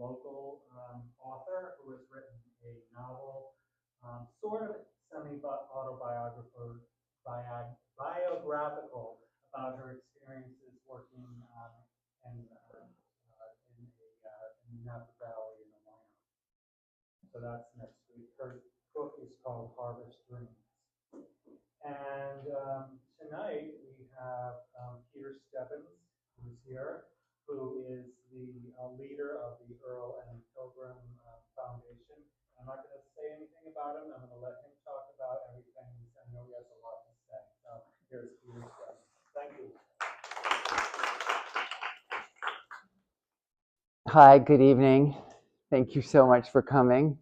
local author who has written a novel, sort of semi-autobiographical, biographical about her experiences working in Napa Valley in the Wyoming. So that's next week. Her book is called Harvest Dreams. And tonight we have Peter Stebbins, who's here, who is the leader of the Earle Pilgrim Foundation. I'm not going to say anything about him. I'm going to let him talk about everything. I know he has a lot to say. So here's Peter Stebbins. Thank you. Hi, good evening. Thank you so much for coming.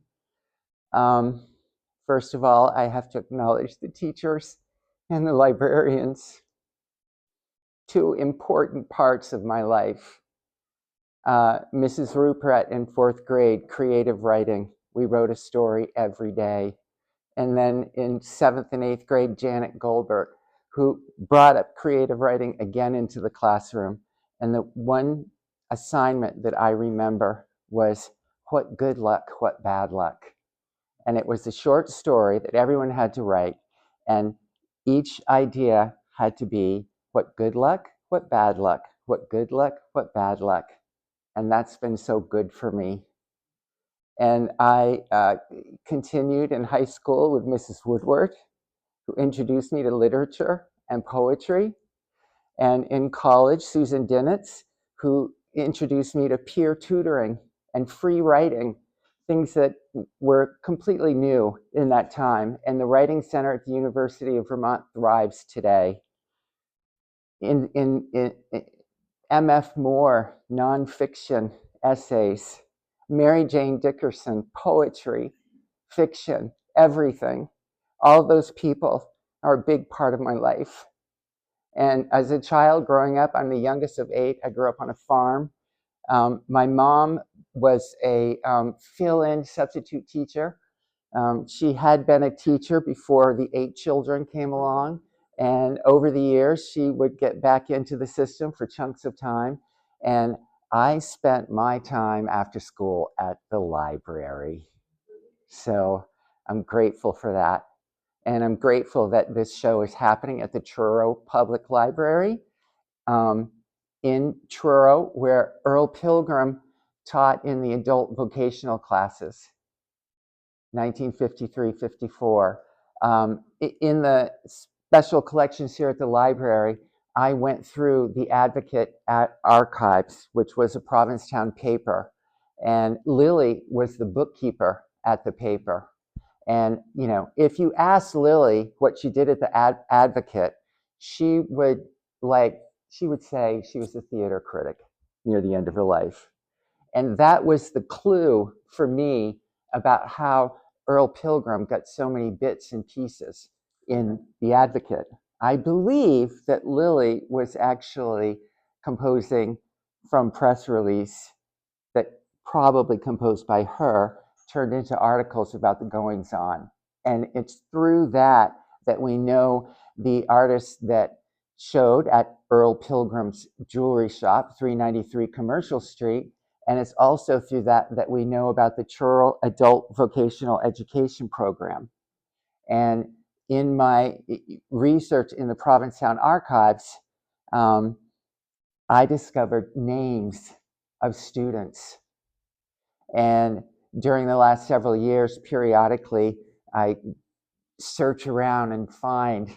First of all, I have to acknowledge the teachers and the librarians, two important parts of my life. Mrs. Rupert in 4th grade, creative writing. We wrote a story every day. And then in 7th and 8th grade, Janet Goldberg, who brought up creative writing again into the classroom. And the one assignment that I remember was, what good luck, what bad luck. And it was a short story that everyone had to write. And each idea had to be, what good luck, what bad luck, what good luck, what bad luck. And that's been so good for me. And I continued in high school with Mrs. Woodward, who introduced me to literature and poetry. And in college, Susan Dinitz, who introduced me to peer tutoring and free writing, things that were completely new in that time. And the Writing Center at the University of Vermont thrives today. In M.F. Moore, nonfiction essays, Mary Jane Dickerson, poetry, fiction, everything. All those people are a big part of my life. And as a child growing up, I'm the youngest of 8. I grew up on a farm. My mom was a fill-in substitute teacher. She had been a teacher before the 8 children came along. And over the years, she would get back into the system for chunks of time. And I spent my time after school at the library. So I'm grateful for that. And I'm grateful that this show is happening at the Truro Public Library in Truro, where Earle Pilgrim taught in the adult vocational classes, 1953-54. In the special collections here at the library, I went through the Advocate archives, which was a Provincetown paper, and Lily was the bookkeeper at the paper. And, you know, if you ask Lily what she did at the Advocate, she would say she was a theater critic near the end of her life. And that was the clue for me about how Earle Pilgrim got so many bits and pieces in the Advocate. I believe that Lily was actually composing from press release that probably composed by her, turned into articles about the goings on. And it's through that we know the artists that showed at Earle Pilgrim's Jewelry Shop, 393 Commercial Street. And it's also through that we know about the Truro Adult Vocational Education Program. And in my research in the Provincetown archives, I discovered names of students. And during the last several years, periodically, I search around and find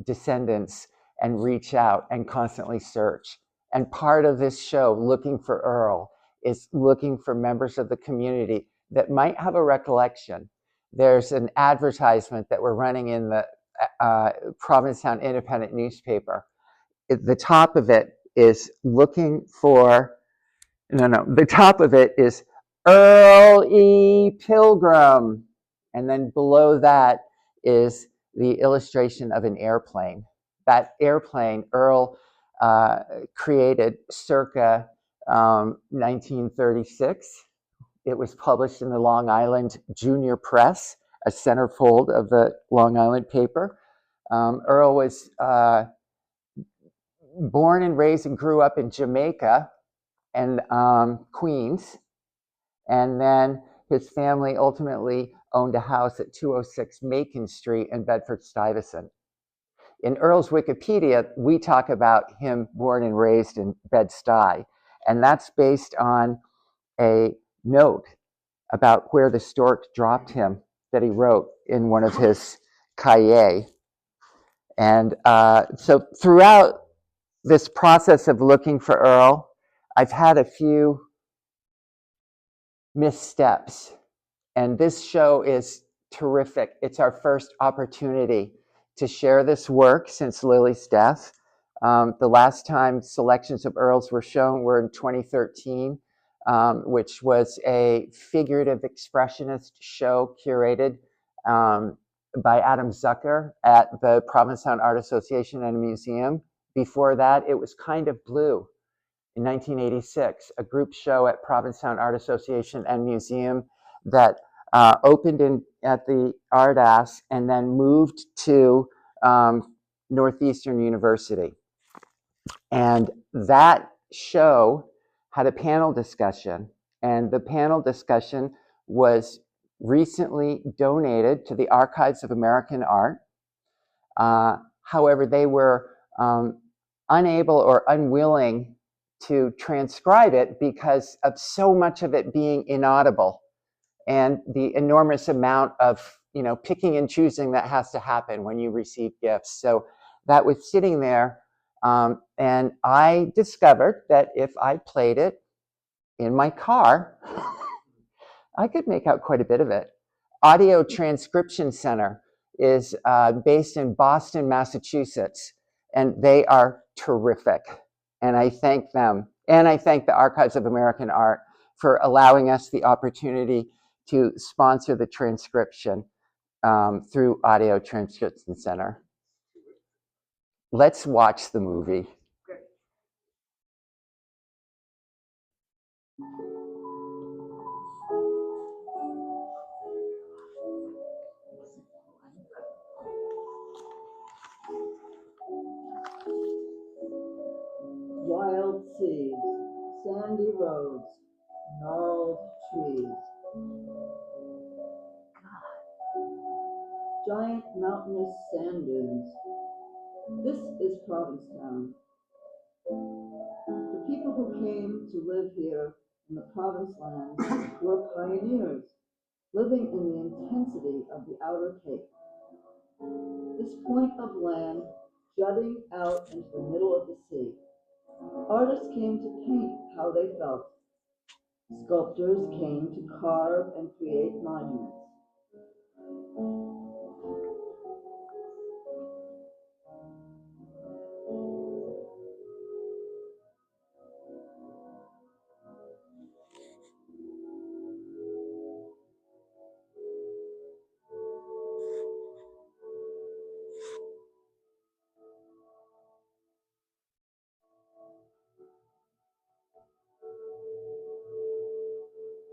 descendants and reach out and constantly search. And part of this show, Looking for Earle, is looking for members of the community that might have a recollection. There's an advertisement that we're running in the Provincetown Independent newspaper. The top of it is looking for, the top of it is Earle E. Pilgrim. And then below that is the illustration of an airplane. That airplane Earle created circa 1936. It was published in the Long Island Junior Press, a centerfold of the Long Island paper. Earle was born and raised and grew up in Jamaica and Queens. And then his family ultimately owned a house at 206 Macon Street in Bedford-Stuyvesant. In Earle's Wikipedia, we talk about him born and raised in Bed-Stuy, and that's based on a note about where the stork dropped him that he wrote in one of his cahiers. And so throughout this process of looking for Earle, I've had a few missteps, and this show is terrific. It's our first opportunity to share this work since Lily's death. The last time selections of Earles were shown were in 2013, which was a figurative expressionist show curated by Adam Zucker at the Provincetown Art Association and Museum. Before that, it was Kind of Blue in 1986, a group show at Provincetown Art Association and Museum that opened at the Ardas and then moved to Northeastern University. And that show had a panel discussion, and the panel discussion was recently donated to the Archives of American Art. However, they were unable or unwilling to transcribe it because of so much of it being inaudible and the enormous amount of picking and choosing that has to happen when you receive gifts. So that was sitting there, and I discovered that if I played it in my car, I could make out quite a bit of it. Audio Transcription Center is based in Boston, Massachusetts, and they are terrific. And I thank them. And I thank the Archives of American Art for allowing us the opportunity to sponsor the transcription through Audio Transcription Center. Let's watch the movie. Wild seas, sandy roads, gnarled trees. Giant mountainous sand dunes. This is Provincetown. The people who came to live here in the province lands were pioneers, living in the intensity of the outer Cape. This point of land jutting out into the middle of the sea. Artists came to paint how they felt. Sculptors came to carve and create monuments.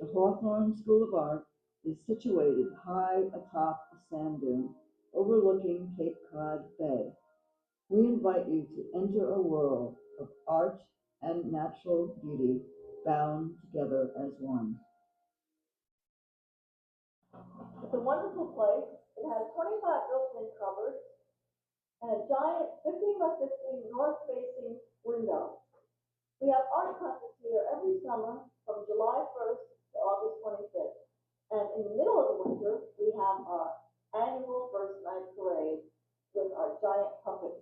The Hawthorne School of Art is situated high atop a sand dune overlooking Cape Cod Bay. We invite you to enter a world of art and natural beauty bound together as one. It's a wonderful place. It has 25 built-in cupboards and a giant 15 by 15 north-facing window. We have art concerts here every summer from July 1st to August 25th. And in the middle of the winter, we have our annual first night parade with our giant puppets.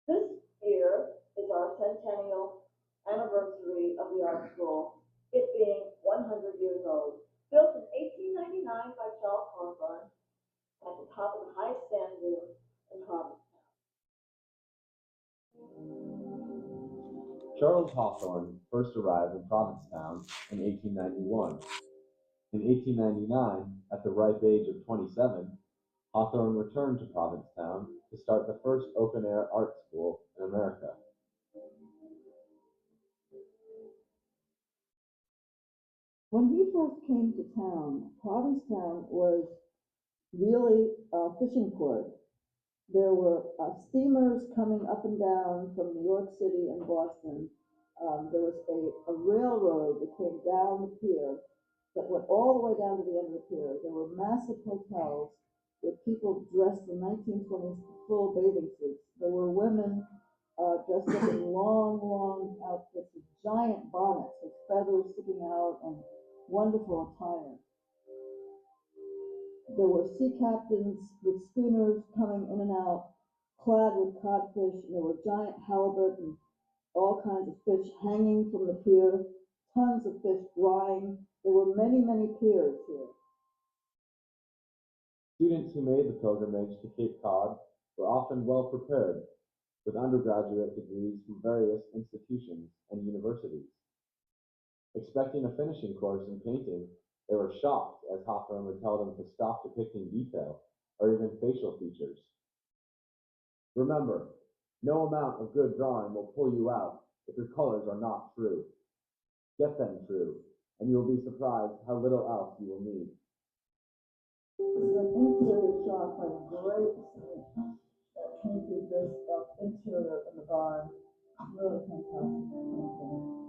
This year is our centennial anniversary of the art school, it being 100 years old. Built in 1899 by Charles Hawthorne at the top of the highest sand dune in Provincetown. Charles Hawthorne first arrived in Provincetown in 1891. In 1899, at the ripe age of 27, Hawthorne returned to Provincetown to start the first open-air art school in America. When he first came to town, Provincetown was really a fishing port. There were steamers coming up and down from New York City and Boston, there was a railroad that came down the pier that went all the way down to the end of the pier. There were massive hotels with people dressed in 1920s full bathing suits. There were women dressed up in long outfits with giant bonnets with feathers sticking out and wonderful attire. There were sea captains with schooners coming in and out, clad with codfish. There were giant halibut and all kinds of fish hanging from the pier, tons of fish drying. There were many piers here. Students who made the pilgrimage to Cape Cod were often well prepared, with undergraduate degrees from various institutions and universities. Expecting a finishing course in painting, they were shocked as Hawthorne would tell them to stop depicting detail or even facial features. Remember, no amount of good drawing will pull you out if your colors are not true. Get them true, and you will be surprised how little else you will need. This is an interior shot by a great student that painted this interior in the barn. Really fantastic painting.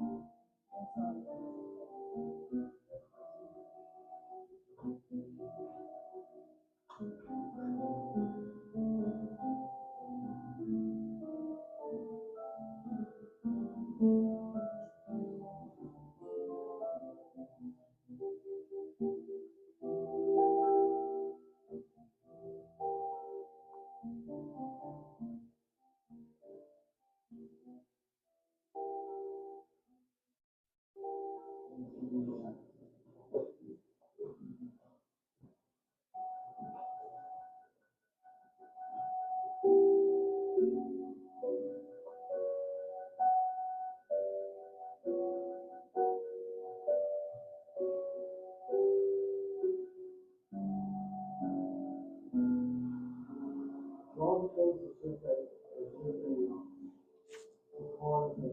All the faces look like they're usually on the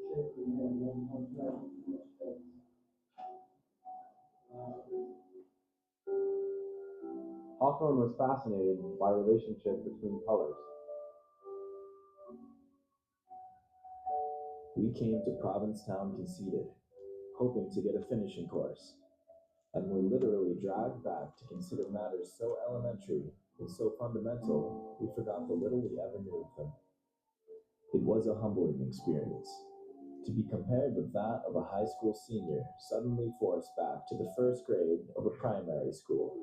shape of the head and on that. Hawthorne was fascinated by relationship between colors. We came to Provincetown conceited, hoping to get a finishing course, and were literally dragged back to consider matters so elementary and so fundamental we forgot the little we ever knew of them. It was a humbling experience, to be compared with that of a high school senior suddenly forced back to the first grade of a primary school.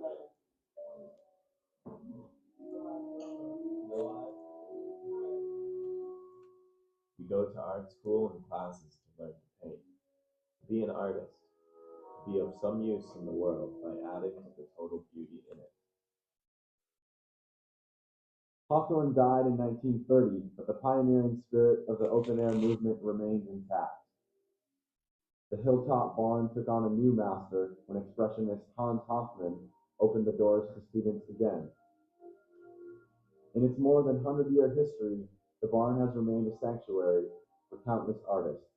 We go to art school and classes to learn to paint, to be an artist, to be of some use in the world by adding to the total beauty in it. Hawthorne died in 1930, but the pioneering spirit of the open-air movement remained intact. The Hilltop Barn took on a new master when expressionist Hans Hofmann opened the doors to students again. In its more than 100-year history, the barn has remained a sanctuary for countless artists.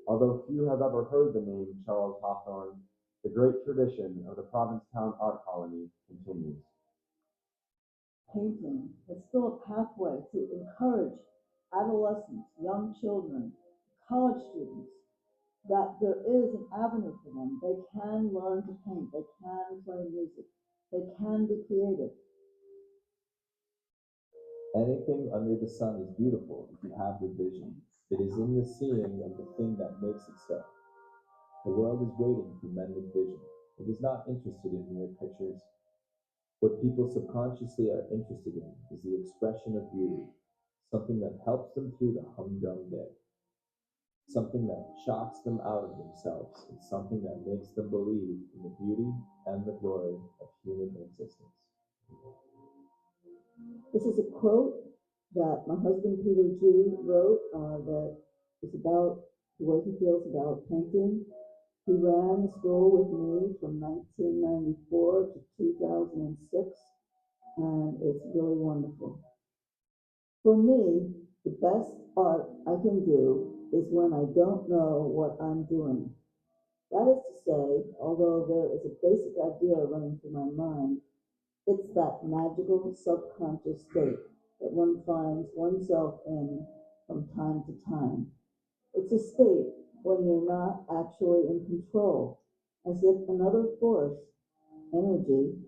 Although few have ever heard the name Charles Hawthorne, the great tradition of the Provincetown Art Colony continues. Painting is still a pathway to encourage adolescents, young children, college students, that there is an avenue for them. They can learn to paint, they can play music, they can be creative. Anything under the sun is beautiful if you have the vision. It is in the seeing of the thing that makes it so. The world is waiting for men with vision. It is not interested in mere pictures. What people subconsciously are interested in is the expression of beauty, something that helps them through the humdrum day, something that shocks them out of themselves, and something that makes them believe in the beauty and the glory of human existence. This is a quote that my husband Peter G. wrote that is about the way he feels about painting. He ran the school with me from 1994 to 2006, and it's really wonderful. For me, the best art I can do is when I don't know what I'm doing. That is to say, although there is a basic idea running through my mind, it's that magical subconscious state that one finds oneself in from time to time. It's a state when you're not actually in control, as if another force, energy,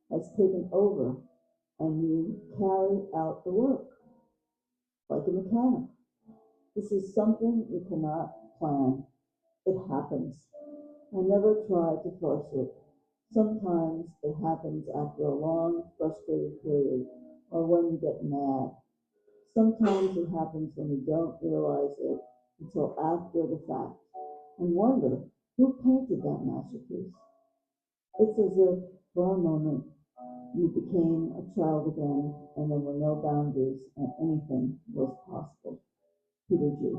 has taken over and you carry out the work, like a mechanic. This is something you cannot plan. It happens. I never try to force it. Sometimes it happens after a long, frustrated period, or when you get mad. Sometimes it happens when you don't realize it until after the fact, and wonder who painted that masterpiece. It's as if, for a moment, you became a child again, and there were no boundaries, and anything was possible. Peter G.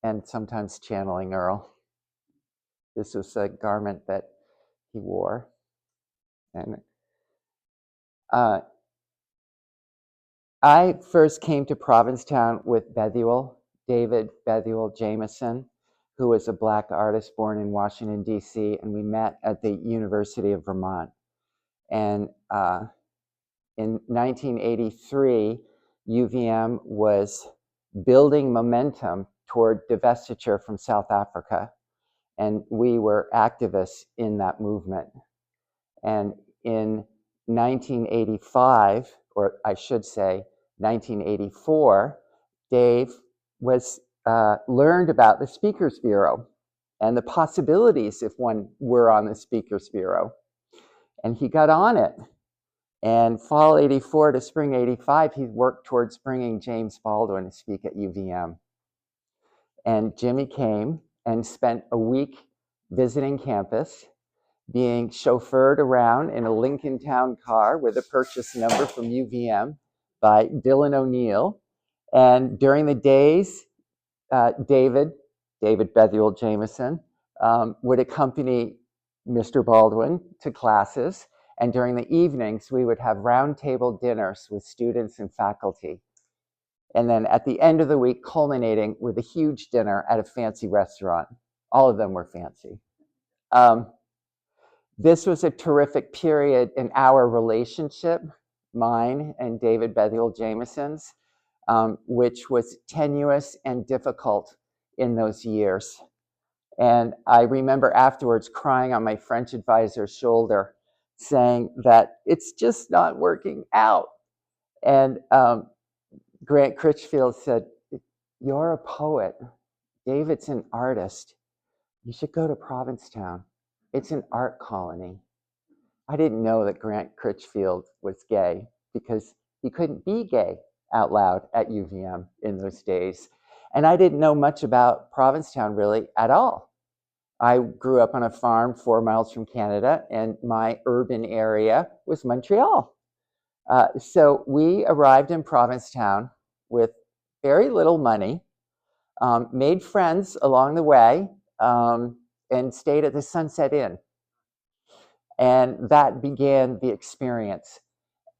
And sometimes channeling Earle. This was a garment that he wore. And I first came to Provincetown with Bethuel, David Bethuel Jameson, who was a Black artist born in Washington, D.C., and we met at the University of Vermont. And in 1983, UVM was building momentum toward divestiture from South Africa, and we were activists in that movement. And in 1985, or I should say 1984, Dave was learned about the Speakers Bureau and the possibilities if one were on the Speakers Bureau. And he got on it. And fall 84 to spring 85, he worked towards bringing James Baldwin to speak at UVM. And Jimmy came and spent a week visiting campus, being chauffeured around in a Lincoln Town car with a purchase number from UVM by Dylan O'Neill. And during the days, David Bethuel Jameson, would accompany Mr. Baldwin to classes. And during the evenings, we would have roundtable dinners with students and faculty. And then at the end of the week, culminating with a huge dinner at a fancy restaurant. All of them were fancy. This was a terrific period in our relationship, mine and David Bethuel Jameson's, which was tenuous and difficult in those years. And I remember afterwards crying on my French advisor's shoulder, saying that it's just not working out. And Grant Critchfield said, "You're a poet. David's an artist. You should go to Provincetown. It's an art colony." I didn't know that Grant Critchfield was gay because he couldn't be gay out loud at UVM in those days. And I didn't know much about Provincetown really at all. I grew up on a farm 4 miles from Canada, and my urban area was Montreal. So we arrived in Provincetown with very little money, made friends along the way, and stayed at the Sunset Inn. And that began the experience.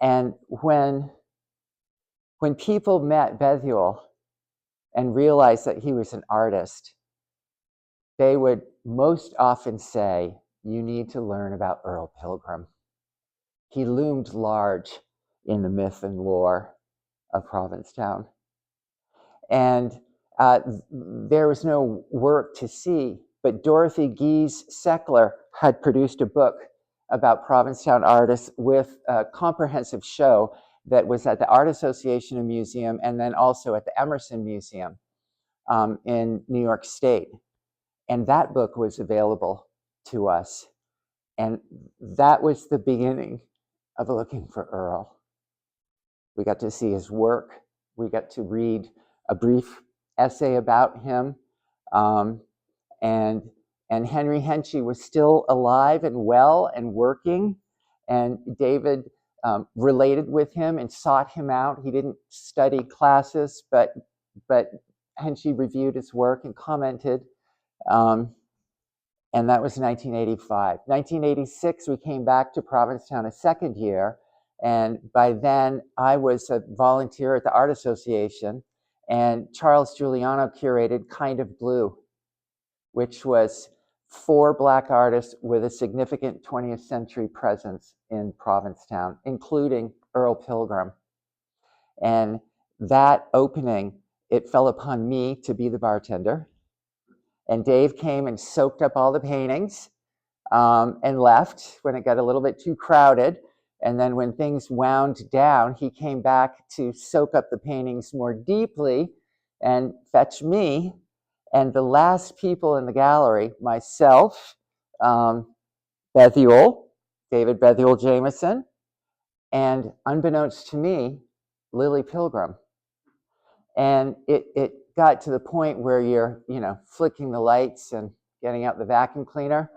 And when people met Bethuel and realized that he was an artist, they would most often say, "You need to learn about Earle Pilgrim." He loomed large in the myth and lore of Provincetown. And there was no work to see, but Dorothy Gies-Seckler had produced a book about Provincetown artists with a comprehensive show that was at the Art Association Museum and then also at the Emerson Museum in New York State. And that book was available to us. And that was the beginning of looking for Earle. We got to see his work. We got to read a brief essay about him. And Henry Hensche was still alive and well and working. And David related with him and sought him out. He didn't study classes, but Hensche reviewed his work and commented. And that was 1985. 1986, we came back to Provincetown a second year. And by then, I was a volunteer at the Art Association. And Charles Giuliano curated Kind of Blue, which was 4 Black artists with a significant 20th century presence in Provincetown, including Earle Pilgrim. And that opening, it fell upon me to be the bartender. And Dave came and soaked up all the paintings and left when it got a little bit too crowded. And then when things wound down, he came back to soak up the paintings more deeply and fetch me. And the last people in the gallery, myself, Bethuel, David Bethuel Jameson, and unbeknownst to me, Lily Pilgrim. And it got to the point where you're, flicking the lights and getting out the vacuum cleaner.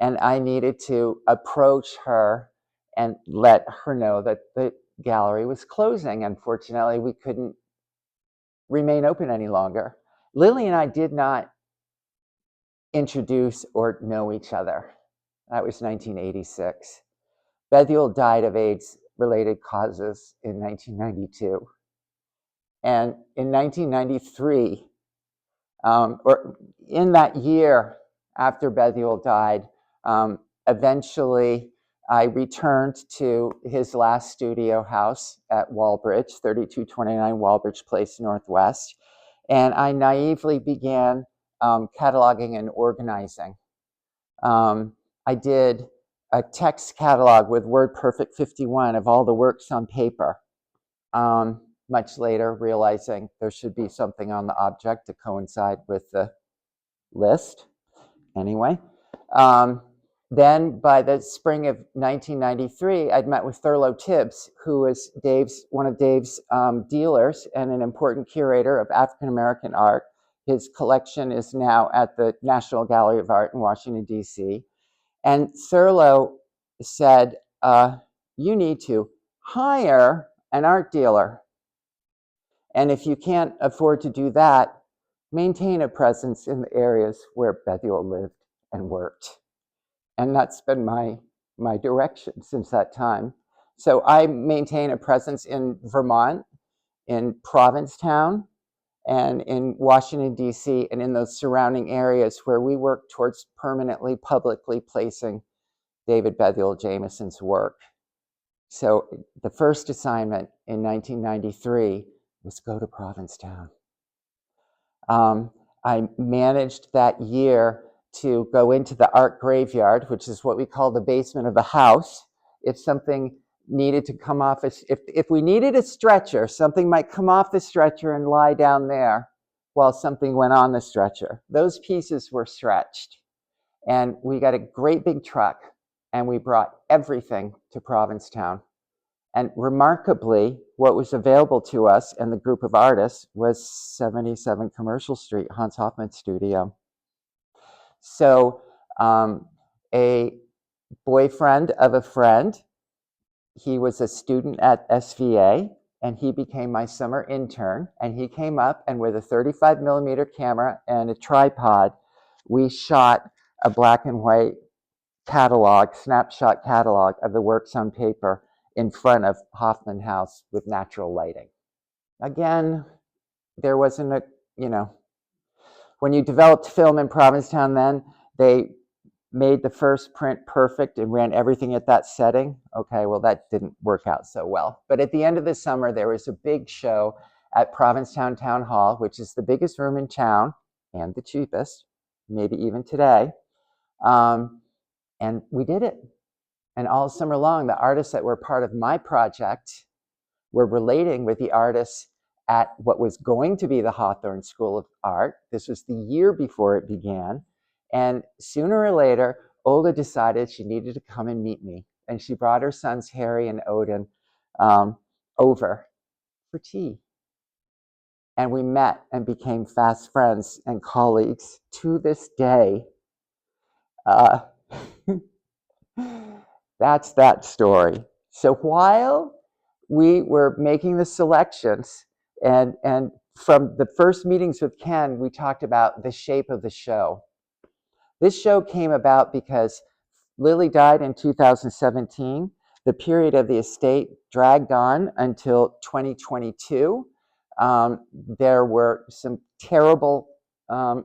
And I needed to approach her and let her know that the gallery was closing. Unfortunately, we couldn't remain open any longer. Lily and I did not introduce or know each other. That was 1986. Bethuel died of AIDS-related causes in 1992. And in 1993, or in that year after Bethuel died, eventually I returned to his last studio house at Walbridge, 3229 Walbridge Place Northwest, and I naively began cataloging and organizing. I did a text catalog with WordPerfect 51 of all the works on paper. Much later, realizing there should be something on the object to coincide with the list. Anyway, then by the spring of 1993, I'd met with Thurlow Tibbs, who was one of Dave's dealers and an important curator of African-American art. His collection is now at the National Gallery of Art in Washington, D.C. And Thurlow said, you need to hire an art dealer. And if you can't afford to do that, maintain a presence in the areas where Bethuel lived and worked. And that's been my direction since that time. So I maintain a presence in Vermont, in Provincetown, and in Washington, D.C., and in those surrounding areas where we work towards permanently, publicly placing David Bethuel Jameson's work. So the first assignment in 1993 was go to Provincetown. I managed that year to go into the art graveyard, which is what we call the basement of the house. If something needed to come off, if we needed a stretcher, something might come off the stretcher and lie down there while something went on the stretcher. Those pieces were stretched. And we got a great big truck and we brought everything to Provincetown. And remarkably, what was available to us and the group of artists was 77 Commercial Street, Hans Hofmann's studio. So a boyfriend of a friend, he was a student at SVA, and he became my summer intern. And he came up, and with a 35 millimeter camera and a tripod, we shot a black and white catalog, snapshot catalog of the works on paper in front of Hoffman House with natural lighting. Again, there wasn't when you developed film in Provincetown then, they made the first print perfect and ran everything at that setting. Okay, well, that didn't work out so well. But at the end of the summer, there was a big show at Provincetown Town Hall, which is the biggest room in town and the cheapest, maybe even today. And we did it. And all summer long, the artists that were part of my project were relating with the artists at what was going to be the Hawthorne School of Art. This was the year before it began. And sooner or later, Olga decided she needed to come and meet me. And she brought her sons, Harry and Odin, over for tea. And we met and became fast friends and colleagues to this day. that's that story. So while we were making the selections, and from the first meetings with Ken, we talked about the shape of the show. This show came about because Lily died in 2017. The period of the estate dragged on until 2022. There were some terrible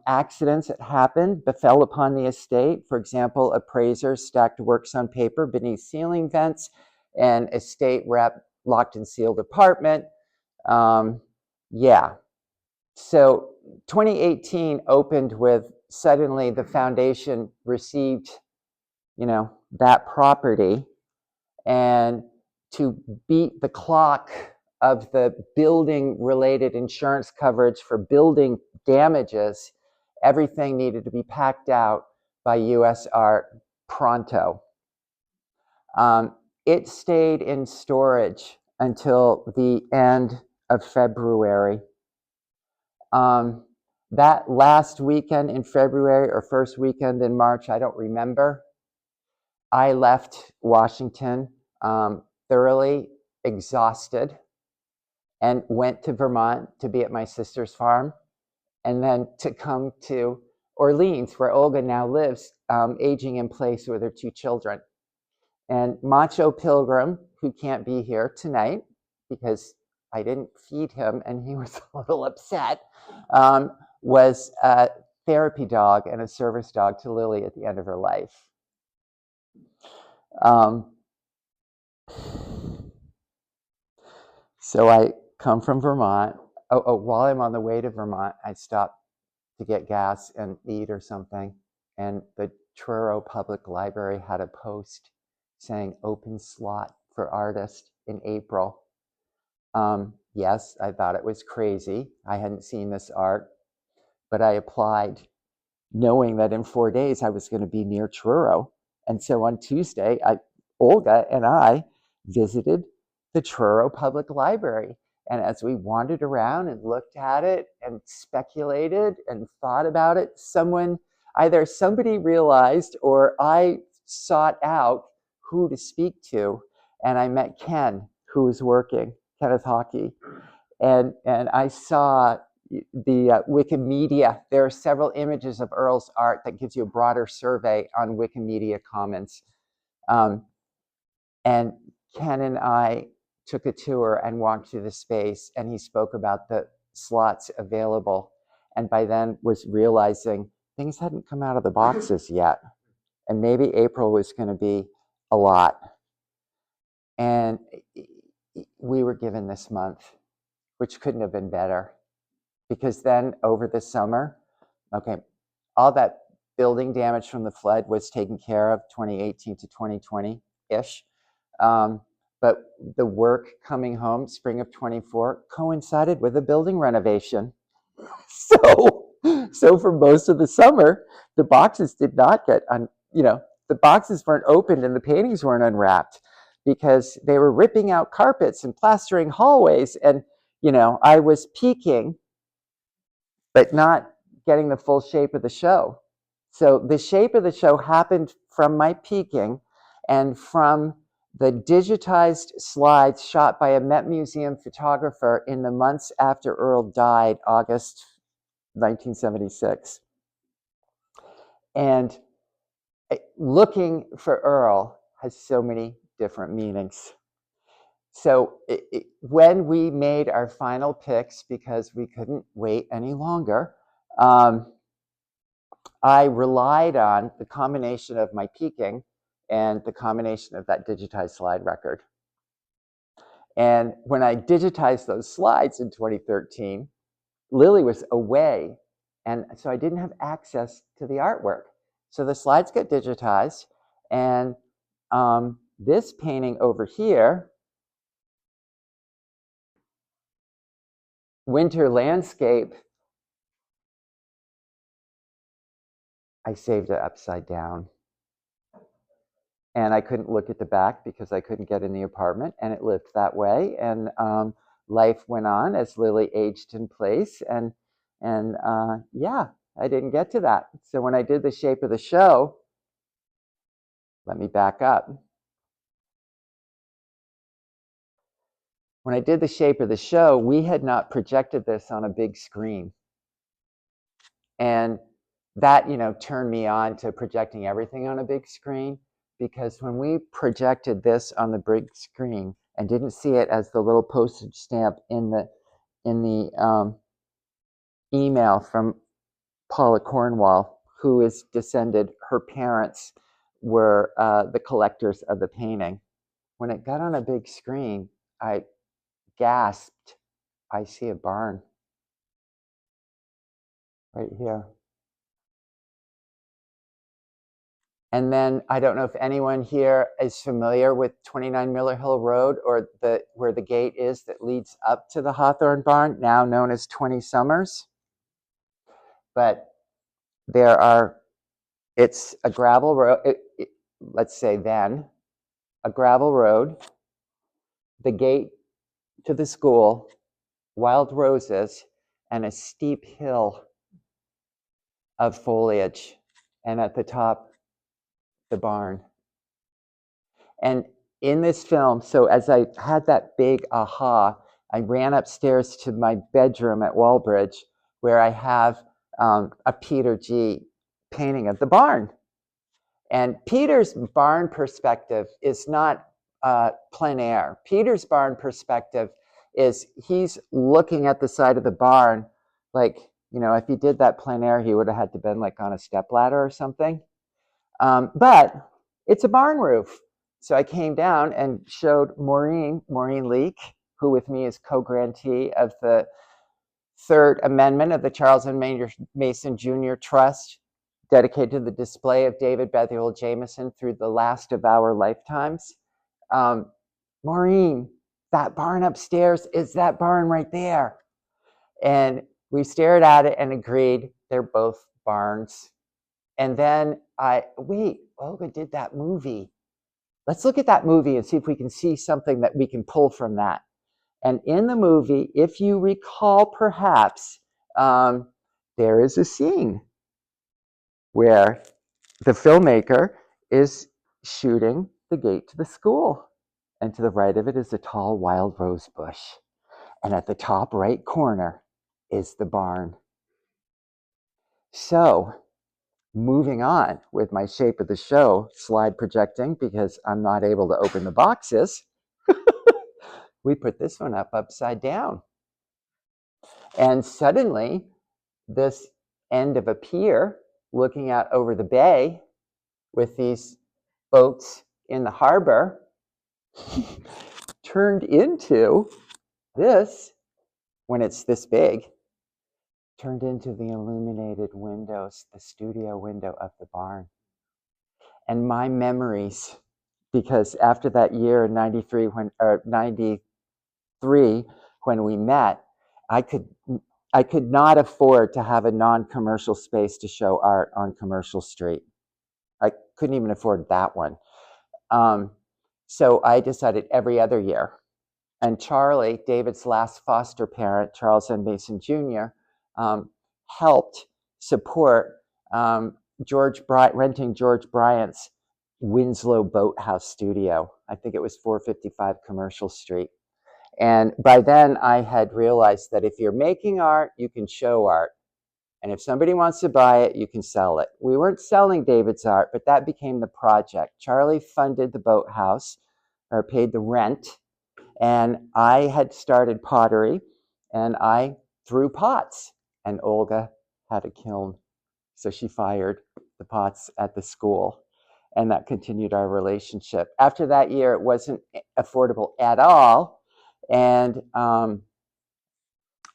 accidents that happened, befell upon the estate. For example, appraisers stacked works on paper beneath ceiling vents, and estate rep locked and sealed apartment. Yeah. So 2018 opened with suddenly the foundation received, that property, and to beat the clock of the building related insurance coverage for building damages, everything needed to be packed out by US Art pronto. It stayed in storage until the end of February. That last weekend in February or first weekend in March, I don't remember, I left Washington thoroughly exhausted and went to Vermont to be at my sister's farm, and then to come to Orleans, where Olga now lives, aging in place with her 2 children. And Macho Pilgrim, who can't be here tonight because I didn't feed him and he was a little upset, was a therapy dog and a service dog to Lily at the end of her life. So I come from Vermont. While I'm on the way to Vermont, I stop to get gas and eat or something. And the Truro Public Library had a post saying open slot for artists in April. Yes, I thought it was crazy. I hadn't seen this art, but I applied knowing that in 4 days I was going to be near Truro. And so on Tuesday, Olga and I visited the Truro Public Library. And as we wandered around and looked at it and speculated and thought about it, either somebody realized or I sought out who to speak to. And I met Ken, who was working, Kenneth Hockey. And I saw the Wikimedia. There are several images of Earle's art that gives you a broader survey on Wikimedia Commons. And Ken and I took a tour and walked through the space, and he spoke about the slots available. And by then was realizing things hadn't come out of the boxes yet. And maybe April was going to be a lot. And we were given this month, which couldn't have been better. Because then over the summer, all that building damage from the flood was taken care of 2018 to 2020-ish. But the work coming home, spring of 24, coincided with a building renovation. So for most of the summer, the boxes did not get, the boxes weren't opened and the paintings weren't unwrapped because they were ripping out carpets and plastering hallways. And, I was peeking, but not getting the full shape of the show. So the shape of the show happened from my peeking and from the digitized slides shot by a Met Museum photographer in the months after Earle died, August 1976. And looking for Earle has so many different meanings. So when we made our final picks, because we couldn't wait any longer, I relied on the combination of my peeking and the combination of that digitized slide record. And when I digitized those slides in 2013, Lily was away, and so I didn't have access to the artwork. So the slides got digitized, and this painting over here, Winter Landscape, I saved it upside down. And I couldn't look at the back because I couldn't get in the apartment, and it lived that way. And life went on as Lily aged in place, and yeah, I didn't get to that. So when I did the shape of the show, let me back up. when I did the shape of the show, we had not projected this on a big screen. And that, turned me on to projecting everything on a big screen, because when we projected this on the big screen and didn't see it as the little postage stamp in the email from Paula Cornwall, who is descended, her parents were the collectors of the painting. When it got on a big screen, I gasped, I see a barn right here. And then I don't know if anyone here is familiar with 29 Miller Hill Road, or where the gate is that leads up to the Hawthorne barn, now known as 20 Summers. But it's a gravel road, let's say then, a gravel road, the gate to the school, wild roses, and a steep hill of foliage, and at the top, the barn. And in this film, so as I had that big aha, I ran upstairs to my bedroom at Walbridge, where I have a Peter G. painting of the barn. And Peter's barn perspective is not plein air. Peter's barn perspective is he's looking at the side of the barn like, if he did that plein air, he would have had to been like on a stepladder or something. But it's a barn roof. So I came down and showed Maureen Leake, who with me is co-grantee of the Third Amendment of the Charles and Mason Jr. Trust, dedicated to the display of David Bethuel Jameson through the last of our lifetimes. Maureen, that barn upstairs is that barn right there. And we stared at it and agreed they're both barns. And then Olga did that movie. Let's look at that movie and see if we can see something that we can pull from that. And in the movie, if you recall, perhaps, there is a scene where the filmmaker is shooting the gate to the school. And to the right of it is a tall wild rose bush. And at the top right corner is the barn. So, moving on with my shape of the show, slide projecting, because I'm not able to open the boxes, we put this one up upside down. And suddenly, this end of a pier looking out over the bay with these boats in the harbor turned into this, when it's this big, turned into the illuminated windows, the studio window of the barn. And my memories, because after that year in 93 when we met, I could not afford to have a non-commercial space to show art on Commercial Street. I couldn't even afford that one. So I decided every other year. And Charlie, David's last foster parent, Charles and Mason Jr., helped support renting George Bryant's Winslow Boathouse studio. I think it was 455 Commercial Street. And by then I had realized that if you're making art, you can show art. And if somebody wants to buy it, you can sell it. We weren't selling David's art, but that became the project. Charlie funded the boathouse, or paid the rent. And I had started pottery, and I threw pots. And Olga had a kiln. So she fired the pots at the school. And that continued our relationship. After that year, it wasn't affordable at all. And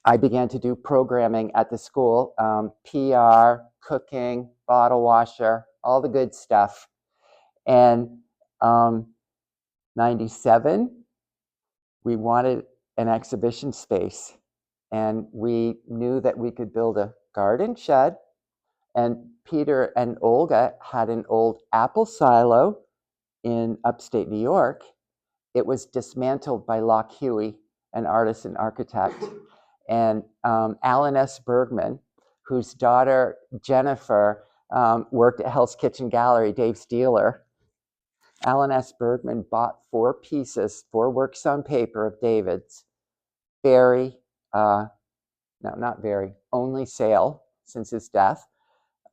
I began to do programming at the school, PR, cooking, bottle washer, all the good stuff. And 97, we wanted an exhibition space. And we knew that we could build a garden shed. And Peter and Olga had an old apple silo in upstate New York. It was dismantled by Locke Huey, an artist and architect. And Alan S. Bergman, whose daughter Jennifer worked at Hell's Kitchen Gallery, Dave's dealer, Alan S. Bergman bought 4 pieces, 4 works on paper of David's, very, no, not very, only sale since his death.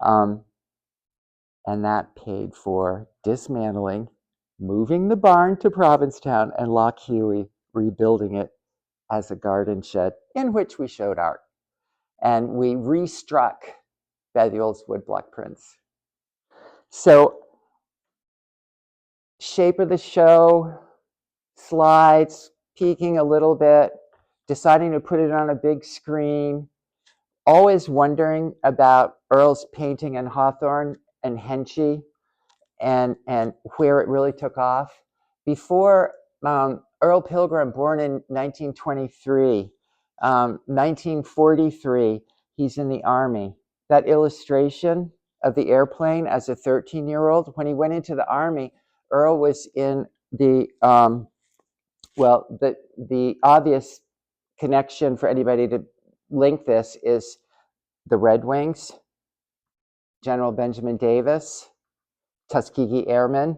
And that paid for dismantling, moving the barn to Provincetown, and Loch Huey rebuilding it as a garden shed in which we showed art. And we restruck Bethuel's woodblock prints. So, shape of the show, slides, peeking a little bit, deciding to put it on a big screen, always wondering about Earle's painting in Hawthorne and Hensche and where it really took off. Before Earle Pilgrim, born in 1923, 1943, he's in the Army. That illustration of the airplane as a 13-year-old, when he went into the Army, Earle was in the, well, the obvious connection for anybody to link this is the Red Wings, General Benjamin Davis, Tuskegee Airmen.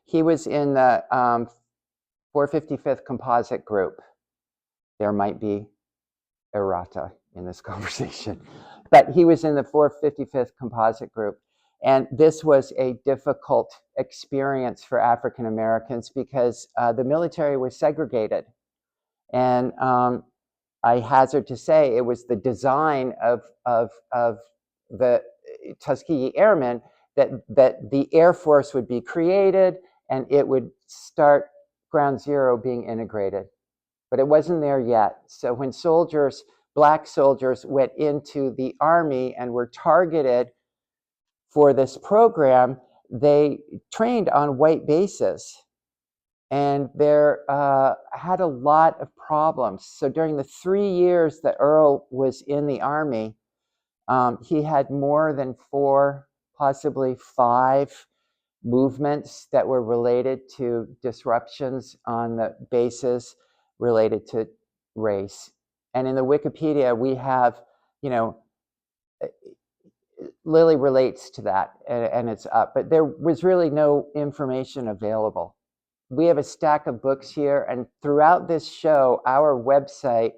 He was in the 455th Composite Group. There might be errata in this conversation, but he was in the 455th Composite Group. And this was a difficult experience for African Americans because the military was segregated. And I hazard to say it was the design of the Tuskegee Airmen that the Air Force would be created and it would start ground zero being integrated. But it wasn't there yet. So when soldiers, black soldiers, went into the Army and were targeted for this program, they trained on white bases. And there had a lot of problems. So during the 3 years that Earle was in the Army, he had more than 4, possibly 5 movements that were related to disruptions on the bases related to race. And in the Wikipedia, we have, you know, Lily relates to that, and it's up, but there was really no information available. We have a stack of books here, and throughout this show, our website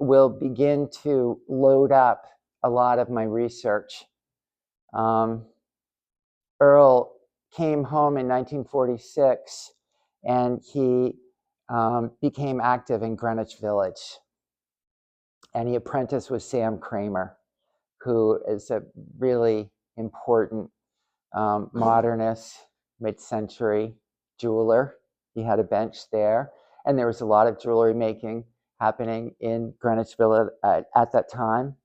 will begin to load up a lot of my research. Earle came home in 1946, and he became active in Greenwich Village. And he apprenticed with Sam Kramer, who is a really important modernist, mid-century jeweler. He had a bench there, and there was a lot of jewelry making happening in Greenwich Village at that time,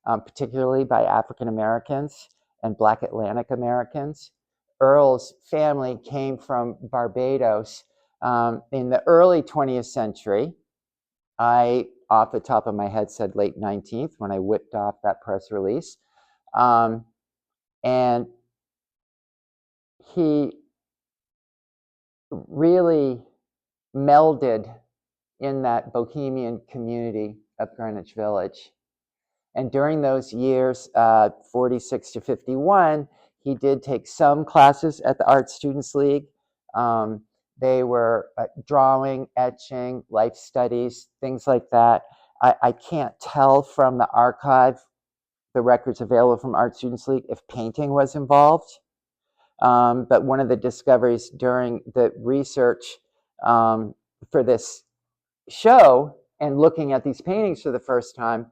particularly by African Americans and Black Atlantic Americans. Earle's family came from Barbados in the early 20th century. I, off the top of my head, said late 19th when I whipped off that press release. And he really melded in that bohemian community of Greenwich Village. And during those years, 46 to 51, he did take some classes at the Art Students League. They were drawing, etching, life studies, things like that. I can't tell from the archive, the records available from Art Students League, if painting was involved. But one of the discoveries during the research for this show and looking at these paintings for the first time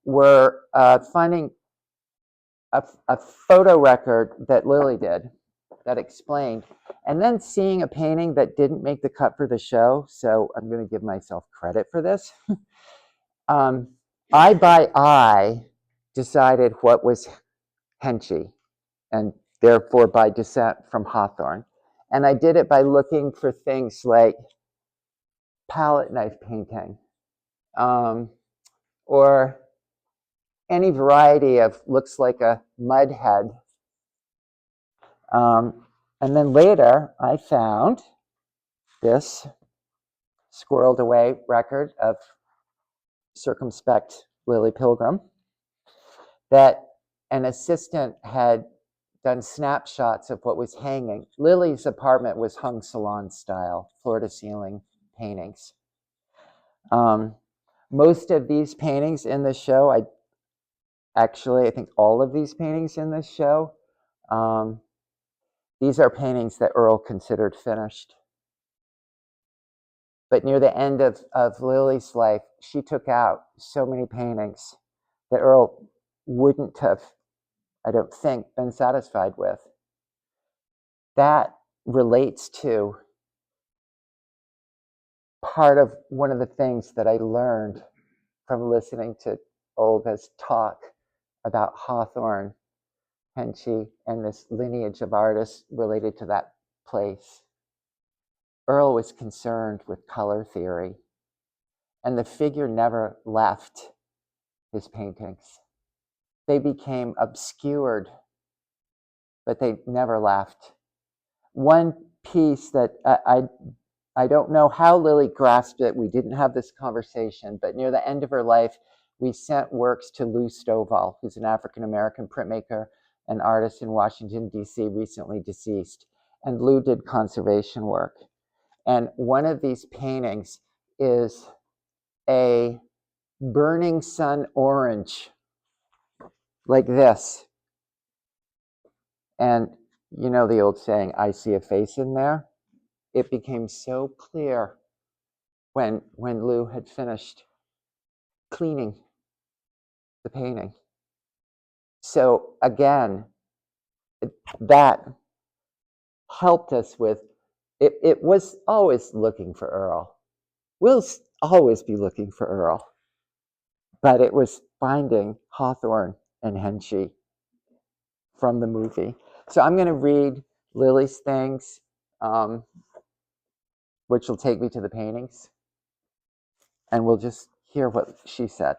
were finding a photo record that Lily did that explained, and then seeing a painting that didn't make the cut for the show, so I'm going to give myself credit for this. Eye by eye decided what was Hensche, and therefore by descent from Hawthorne. And I did it by looking for things like palette knife painting, or any variety of looks like a mud head. And then later I found this squirreled away record of circumspect Lily Pilgrim that an assistant had done snapshots of what was hanging. Lily's apartment was hung salon style, floor to ceiling paintings. Most of these paintings in the show, I think all of these paintings in this show, these are paintings that Earle considered finished. But near the end of Lily's life, she took out so many paintings that Earle wouldn't have, I don't think, been satisfied with. That relates to part of one of the things that I learned from listening to Olga's talk about Hawthorne, Hensche, and this lineage of artists related to that place. Earle was concerned with color theory, and the figure never left his paintings. They became obscured, but they never left. One piece that I don't know how Lily grasped it. We didn't have this conversation, but near the end of her life, we sent works to Lou Stovall, who's an African-American printmaker and artist in Washington, D.C., recently deceased. And Lou did conservation work. And one of these paintings is a burning sun orange, like this. And you know the old saying, I see a face in there? It became so clear when Lou had finished cleaning the painting. So again, that helped us with, it was always looking for Earle. We'll always be looking for Earle. But it was finding Hawthorne and Hensche from the movie. So I'm going to read Lily's things, which will take me to the paintings. And we'll just hear what she said.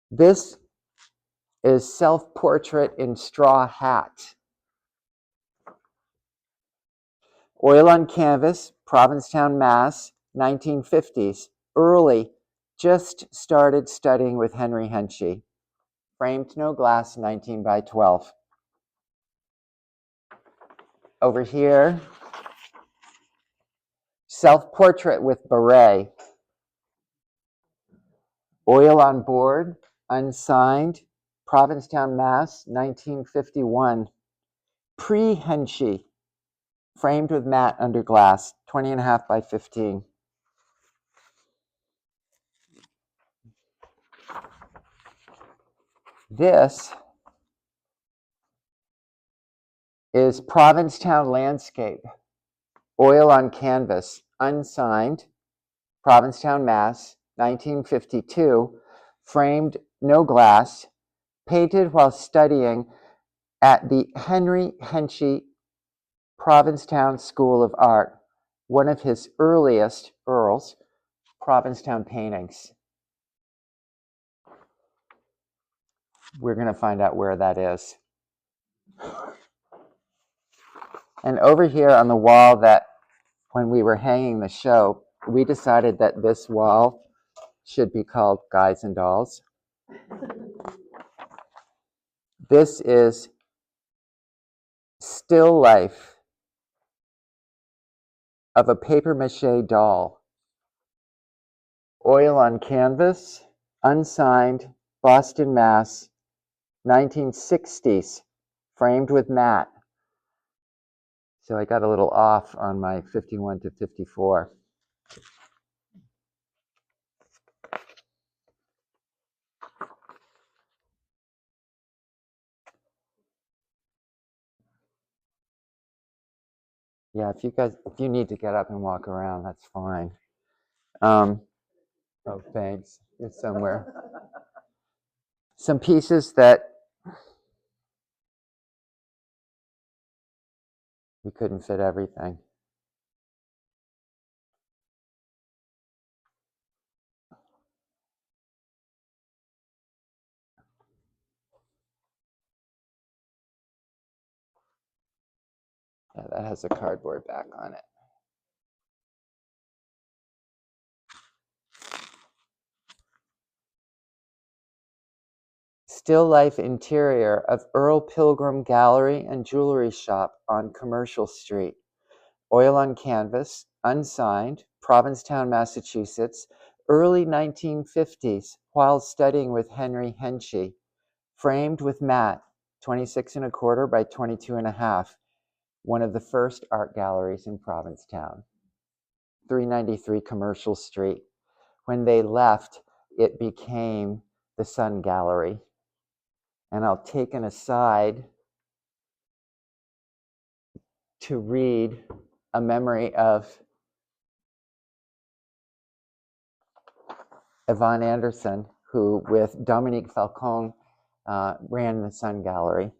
This is Self-Portrait in Straw Hat. Oil on canvas, Provincetown, Mass., 1950s. Early, just started studying with Henry Hensche. Framed, no glass, 19 by 12. Over here, Self-Portrait with Beret. Oil on board, unsigned, Provincetown, Mass., 1951. Pre-Hensche, framed with matte under glass, 20.5 by 15. This is Provincetown Landscape, oil on canvas, unsigned, Provincetown, Mass., 1952, framed, no glass, painted while studying at the Henry Hensche Provincetown School of Art, one of his earliest, Earle's, Provincetown paintings. We're going to find out where that is. And over here on the wall that when we were hanging the show, we decided that this wall should be called Guys and Dolls. This is still life of a papier-mâché doll. Oil on canvas, unsigned, Boston, Mass., 1960s, framed with matte. So I got a little off on my 51 to 54. Yeah, if you need to get up and walk around, that's fine. Oh, thanks. It's somewhere. Some pieces that we couldn't fit everything. Yeah, that has a cardboard back on it. still life interior of Earle Pilgrim Gallery and Jewelry Shop on Commercial Street. Oil on canvas, unsigned, Provincetown, Massachusetts, early 1950s, while studying with Henry Hensche. Framed with matte, 26¼ by 22½, one of the first art galleries in Provincetown. 393 Commercial Street. When they left, it became the Sun Gallery. And I'll take an aside to read a memory of Yvonne Anderson, who with Dominique Falcone ran the Sun Gallery.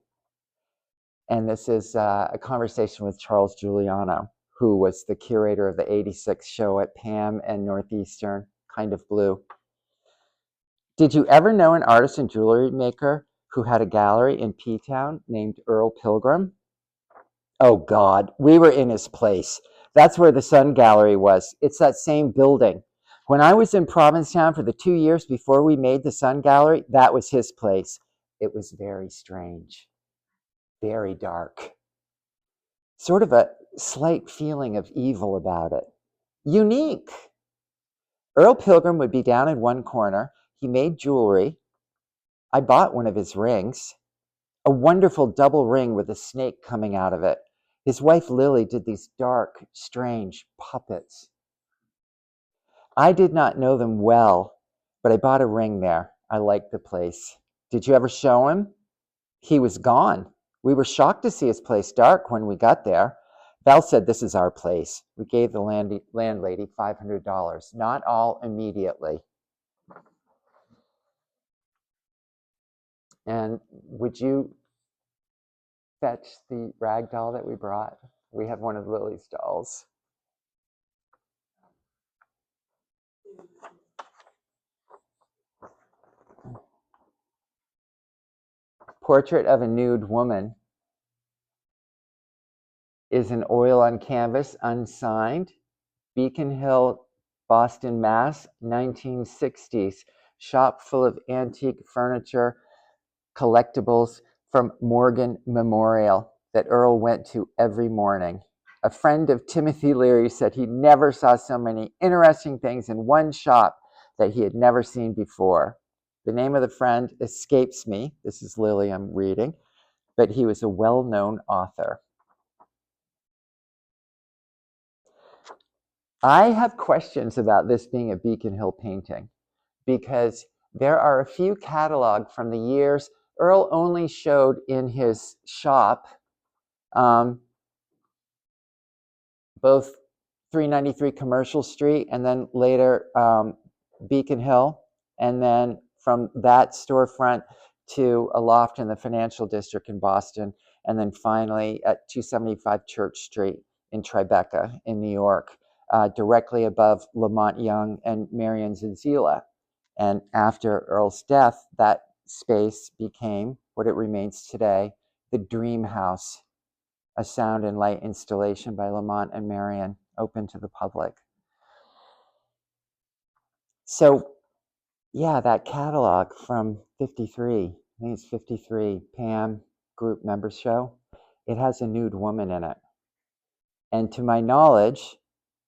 And this is a conversation with Charles Giuliano, who was the curator of the '86 show at PAM and Northeastern, Kind of Blue. Did you ever know an artist and jewelry maker who had a gallery in P-Town named Earle Pilgrim? Oh God, we were in his place. That's where the Sun Gallery was. It's that same building. When I was in Provincetown for the 2 years before we made the Sun Gallery, that was his place. It was very strange, very dark. Sort of a slight feeling of evil about it. Unique. Earle Pilgrim would be down in one corner. He made jewelry. I bought one of his rings, a wonderful double ring with a snake coming out of it. His wife Lily did these dark, strange puppets. I did not know them well, but I bought a ring there. I liked the place. Did you ever show him? He was gone. We were shocked to see his place dark when we got there. Val said, "This is our place." We gave the landlady $500, not all immediately. And would you fetch the rag doll that we brought? We have one of Lily's dolls. Portrait of a nude woman is an oil on canvas, unsigned. Beacon Hill, Boston, Mass, 1960s. Shop full of antique furniture, collectibles from Morgan Memorial that Earle went to every morning. A friend of Timothy Leary said he never saw so many interesting things in one shop that he had never seen before. The name of the friend escapes me. This is Lily I'm reading, but he was a well-known author. I have questions about this being a Beacon Hill painting because there are a few cataloged from the years Earle only showed in his shop, both 393 Commercial Street and then later Beacon Hill, and then from that storefront to a loft in the financial district in Boston, and then finally at 275 Church Street in Tribeca in New York, directly above Lamont Young and Marion Zenzila. And after Earle's death, that space became what it remains today, the Dream House, a sound and light installation by Lamont and Marion, open to the public. So, yeah, that catalog from 53, I think it's 53, Pam Group Members Show, it has a nude woman in it. And to my knowledge,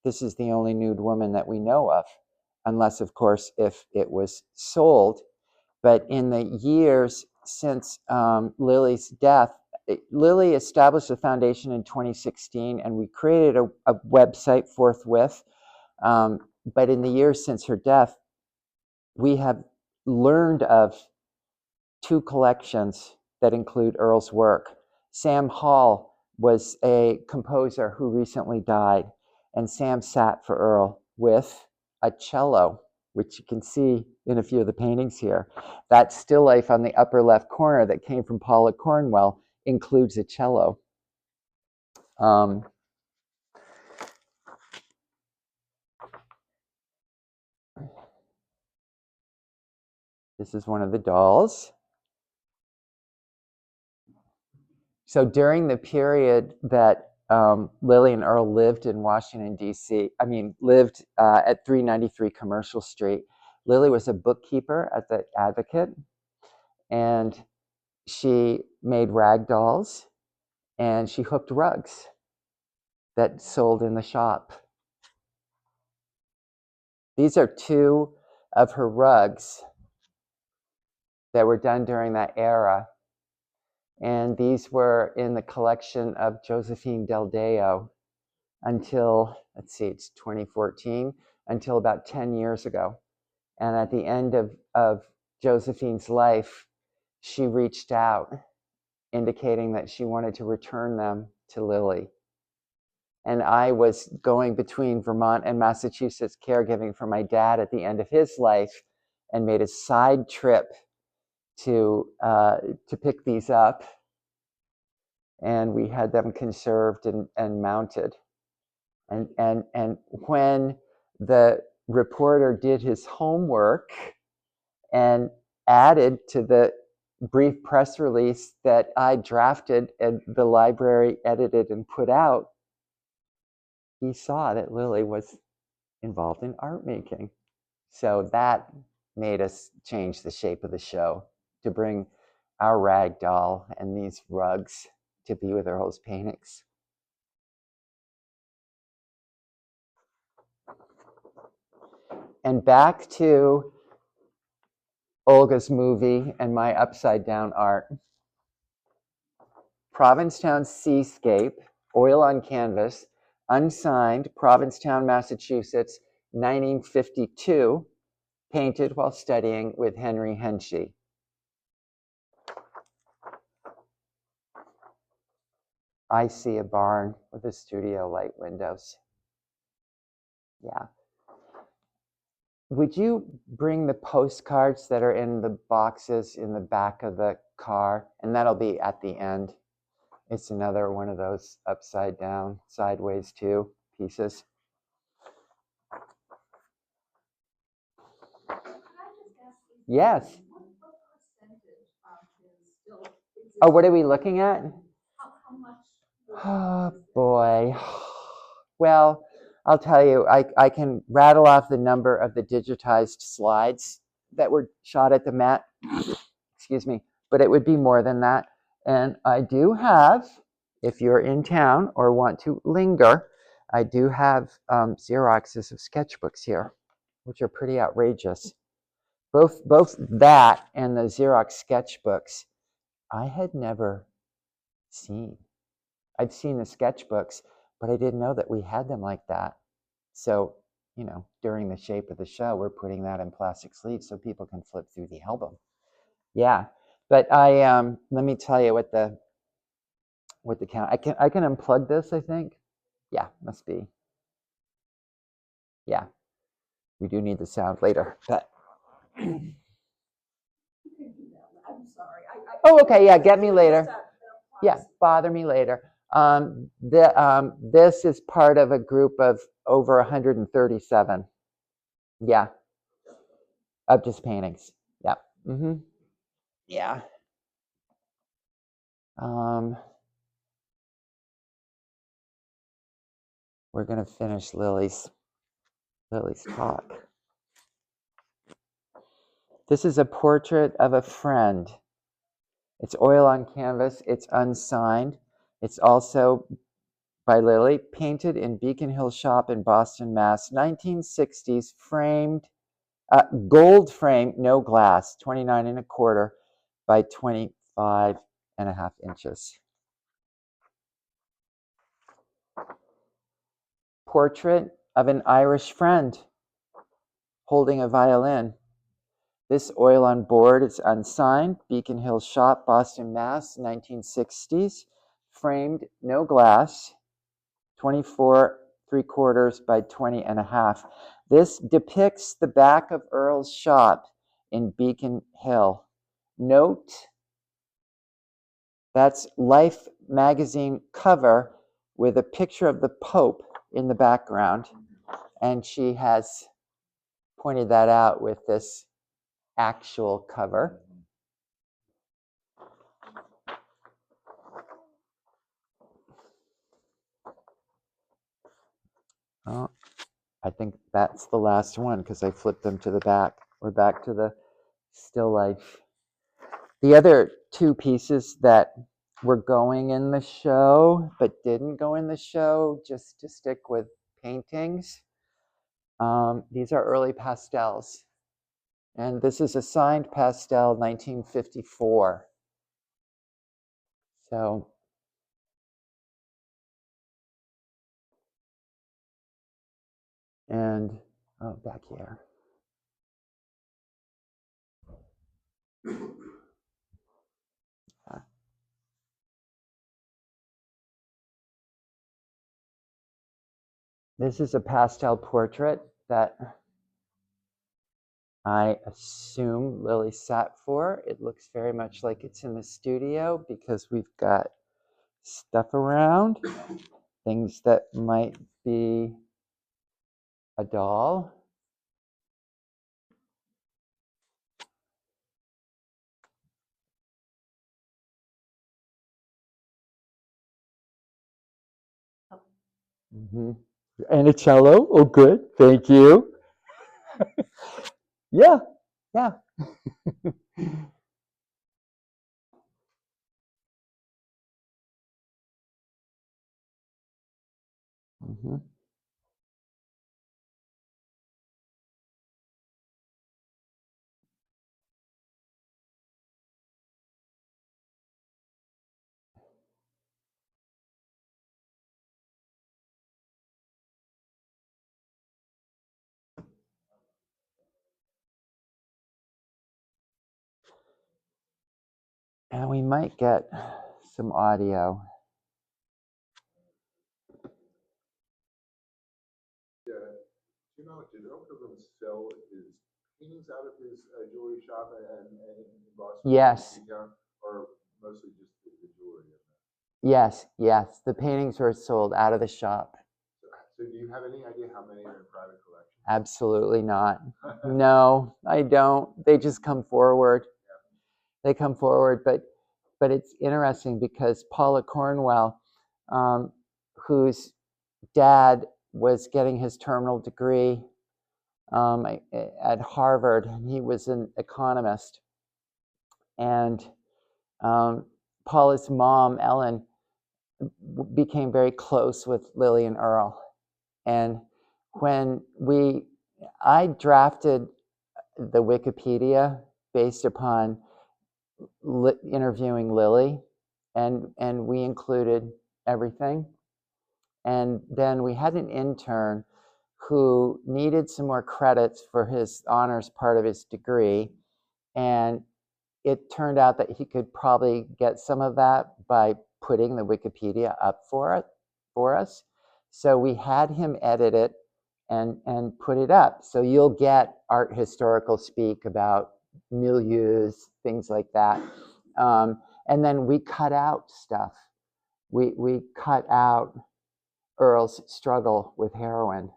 this is the only nude woman that we know of, unless, of course, if it was sold. But in the years since Lily's death, Lily established a foundation in 2016, and we created a website forthwith. But in the years since her death, we have learned of 2 collections that include Earle's work. Sam Hall was a composer who recently died, and Sam sat for Earle with a cello, which you can see in a few of the paintings here. That still life on the upper left corner that came from Paula Cornwell includes a cello. This is one of the dolls. So during the period that Lily and Earle lived in Washington, D.C., lived at 393 Commercial Street, Lily was a bookkeeper at the Advocate, And she made rag dolls, and she hooked rugs that sold in the shop. These are two of her rugs that were done during that era. And these were in the collection of Josephine Del Deo until, let's see, it's 2014, until about 10 years ago. And at the end of Josephine's life, she reached out, indicating that she wanted to return them to Lily. And I was going between Vermont and Massachusetts caregiving for my dad at the end of his life, and made a side trip to pick these up. And we had them conserved and mounted. And when the reporter did his homework and added to the brief press release that I drafted and the library edited and put out, he saw that Lily was involved in art making. So that made us change the shape of the show to bring our rag doll and these rugs to be with Earle's paintings. And back to Olga's movie and my upside down art. Provincetown Seascape, oil on canvas, unsigned, Provincetown, Massachusetts, 1952, painted while studying with Henry Hensche. I see a barn with a studio light windows. Yeah. Would you bring the postcards that are in the boxes in the back of the car? And that'll be at the end. It's another one of those upside down, sideways too pieces. Yes. Oh, what are we looking at? Oh, boy. Well, I'll tell you, I can rattle off the number of the digitized slides that were shot at the Met. Excuse me. But it would be more than that. And I do have, if you're in town or want to linger, I do have Xeroxes of sketchbooks here, which are pretty outrageous. Both that and the Xerox sketchbooks, I had never seen. I'd seen the sketchbooks, but I didn't know that we had them like that. So, you know, during the shape of the show, we're putting that in plastic sleeves so people can flip through the album. Yeah, but let me tell you what the count. I can unplug this, I think. Yeah, must be. Yeah, we do need the sound later, but. I'm sorry. Oh, okay, yeah, get me later. Yeah, bother me later. This is part of a group of over 137. Yeah, of just paintings. Yeah. Mm-hmm. Yeah. We're gonna finish Lily's talk. This is a portrait of a friend. It's oil on canvas. It's unsigned. It's also by Lily, painted in Beacon Hill Shop in Boston, Mass. 1960s, framed, gold frame, no glass, 29 1/4 by 25 1/2 inches. Portrait of an Irish friend holding a violin. This oil on board is unsigned, Beacon Hill Shop, Boston, Mass. 1960s, framed, no glass, 24 3/4 by 20 1/2. This depicts the back of Earle's shop in Beacon Hill. Note, that's Life magazine cover with a picture of the Pope in the background. And she has pointed that out with this actual cover. Oh, I think that's the last one because I flipped them to the back. We're back to the still life. The other two pieces that were going in the show but didn't go in the show, just to stick with paintings, these are early pastels. And this is a signed pastel, 1954. So, and, oh, back here. This is a pastel portrait that I assume Lily sat for. It looks very much like it's in the studio because we've got stuff around, things that might be a doll. Mm-hmm. And a cello. Oh, good. Thank you. Yeah, yeah. Mm-hmm. And we might get some audio. Do you know, did Earle Pilgrim sell his paintings out of his jewelry shop and in Boston? Yes. Or mostly just the jewelry? Yes, yes. The paintings were sold out of the shop. So do you have any idea how many are in private collection? Absolutely not. No, I don't. They just come forward. They come forward, but it's interesting because Paula Cornwell, whose dad was getting his terminal degree at Harvard, and he was an economist. And Paula's mom, Ellen, became very close with Lily and Earle. And when I drafted the Wikipedia based upon interviewing Lily, and we included everything. And then we had an intern who needed some more credits for his honors part of his degree, and it turned out that he could probably get some of that by putting the Wikipedia up for us. So we had him edit it and put it up. So you'll get art historical speak about milieus, things like that. And then we cut out stuff. We cut out Earle's struggle with heroin,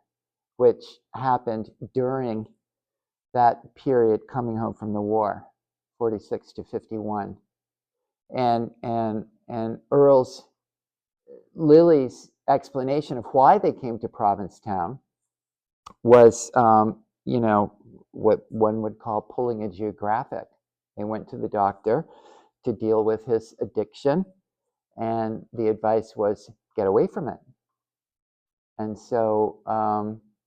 which happened during that period coming home from the war, 46 to 51. And Lily's explanation of why they came to Provincetown was, what one would call pulling a geographic. They went to the doctor to deal with his addiction, and the advice was get away from it. And so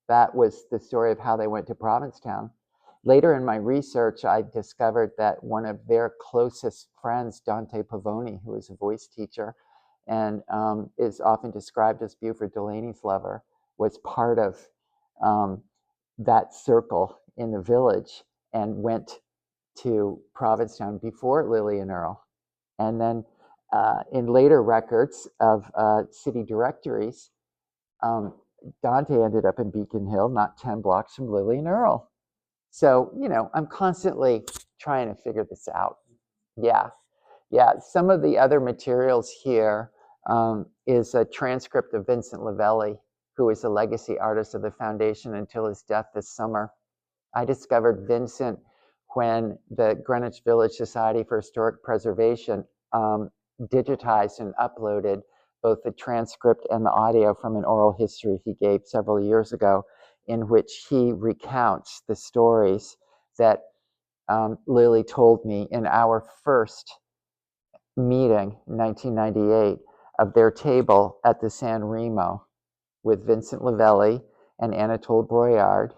that was the story of how they went to Provincetown. Later in my research, I discovered that one of their closest friends, Dante Pavoni, who was a voice teacher and is often described as Buford Delaney's lover, was part of that circle in the village and went to Provincetown before Lily and Earle. And then in later records of city directories, Dante ended up in Beacon Hill, not 10 blocks from Lily and Earle. So, I'm constantly trying to figure this out. Yeah. Some of the other materials here is a transcript of Vincent Lavelli, who is a legacy artist of the foundation until his death this summer. I discovered Vincent when the Greenwich Village Society for Historic Preservation digitized and uploaded both the transcript and the audio from an oral history he gave several years ago, in which he recounts the stories that Lily told me in our first meeting in 1998 of their table at the San Remo with Vincent Lavelli and Anatole Broyard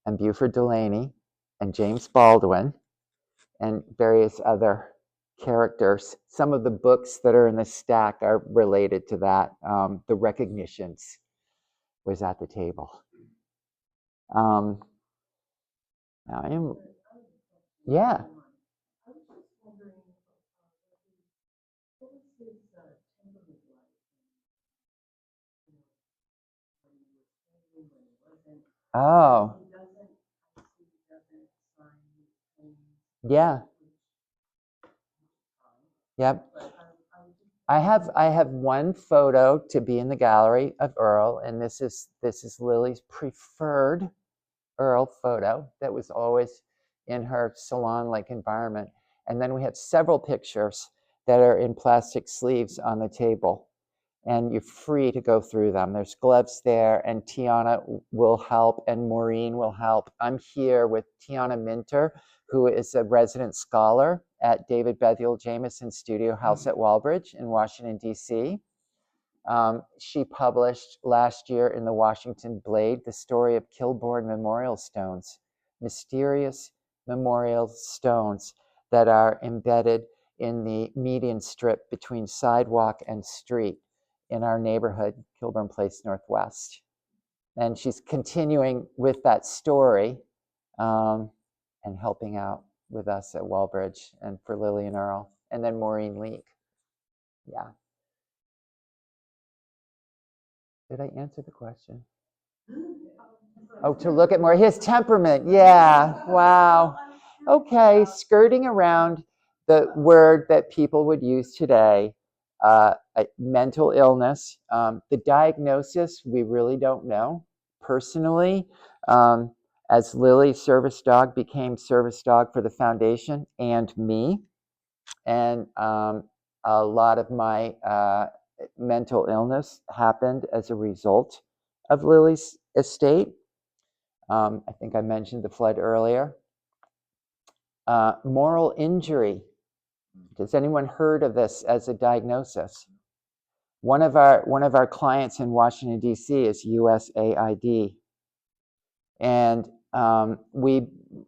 and Buford Delaney and James Baldwin and various other characters. Some of the books that are in the stack are related to that. The Recognitions was at the table. Now I am, yeah. Oh. Yeah. Yep. I have one photo to be in the gallery of Earle, and this is Lily's preferred Earle photo that was always in her salon-like environment. And then we have several pictures that are in plastic sleeves on the table, and you're free to go through them. There's gloves there, and Tiana will help, and Maureen will help. I'm here with Tiana Minter, who is a resident scholar at David Bethuel Jameson Studio House at Walbridge in Washington, D.C. She published last year in the Washington Blade the story of Kilbourne memorial stones, mysterious memorial stones that are embedded in the median strip between sidewalk and street in our neighborhood, Kilbourne Place Northwest. And she's continuing with that story and helping out with us at Walbridge and for Lily and Earle, and then Maureen Leake. Yeah. Did I answer the question? Oh, to look at more his temperament. Yeah. Wow. Okay, skirting around the word that people would use today, mental illness. The diagnosis, we really don't know. Personally, as Lily, service dog, became service dog for the foundation and me, and a lot of my mental illness happened as a result of Lily's estate. I think I mentioned the flood earlier. Moral injury. Has anyone heard of this as a diagnosis? One of our clients in Washington, D.C. is USAID. And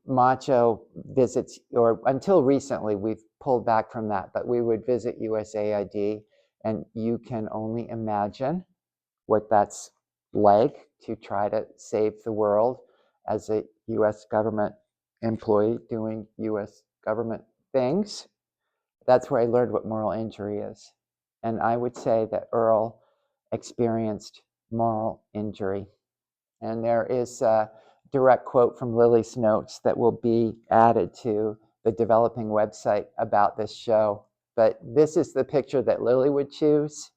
Macho visits, or until recently, we've pulled back from that, but we would visit USAID, and you can only imagine what that's like to try to save the world as a U.S. government employee doing U.S. government things. That's where I learned what moral injury is. And I would say that Earle experienced moral injury. And there is a direct quote from Lily's notes that will be added to the developing website about this show. But this is the picture that Lily would choose.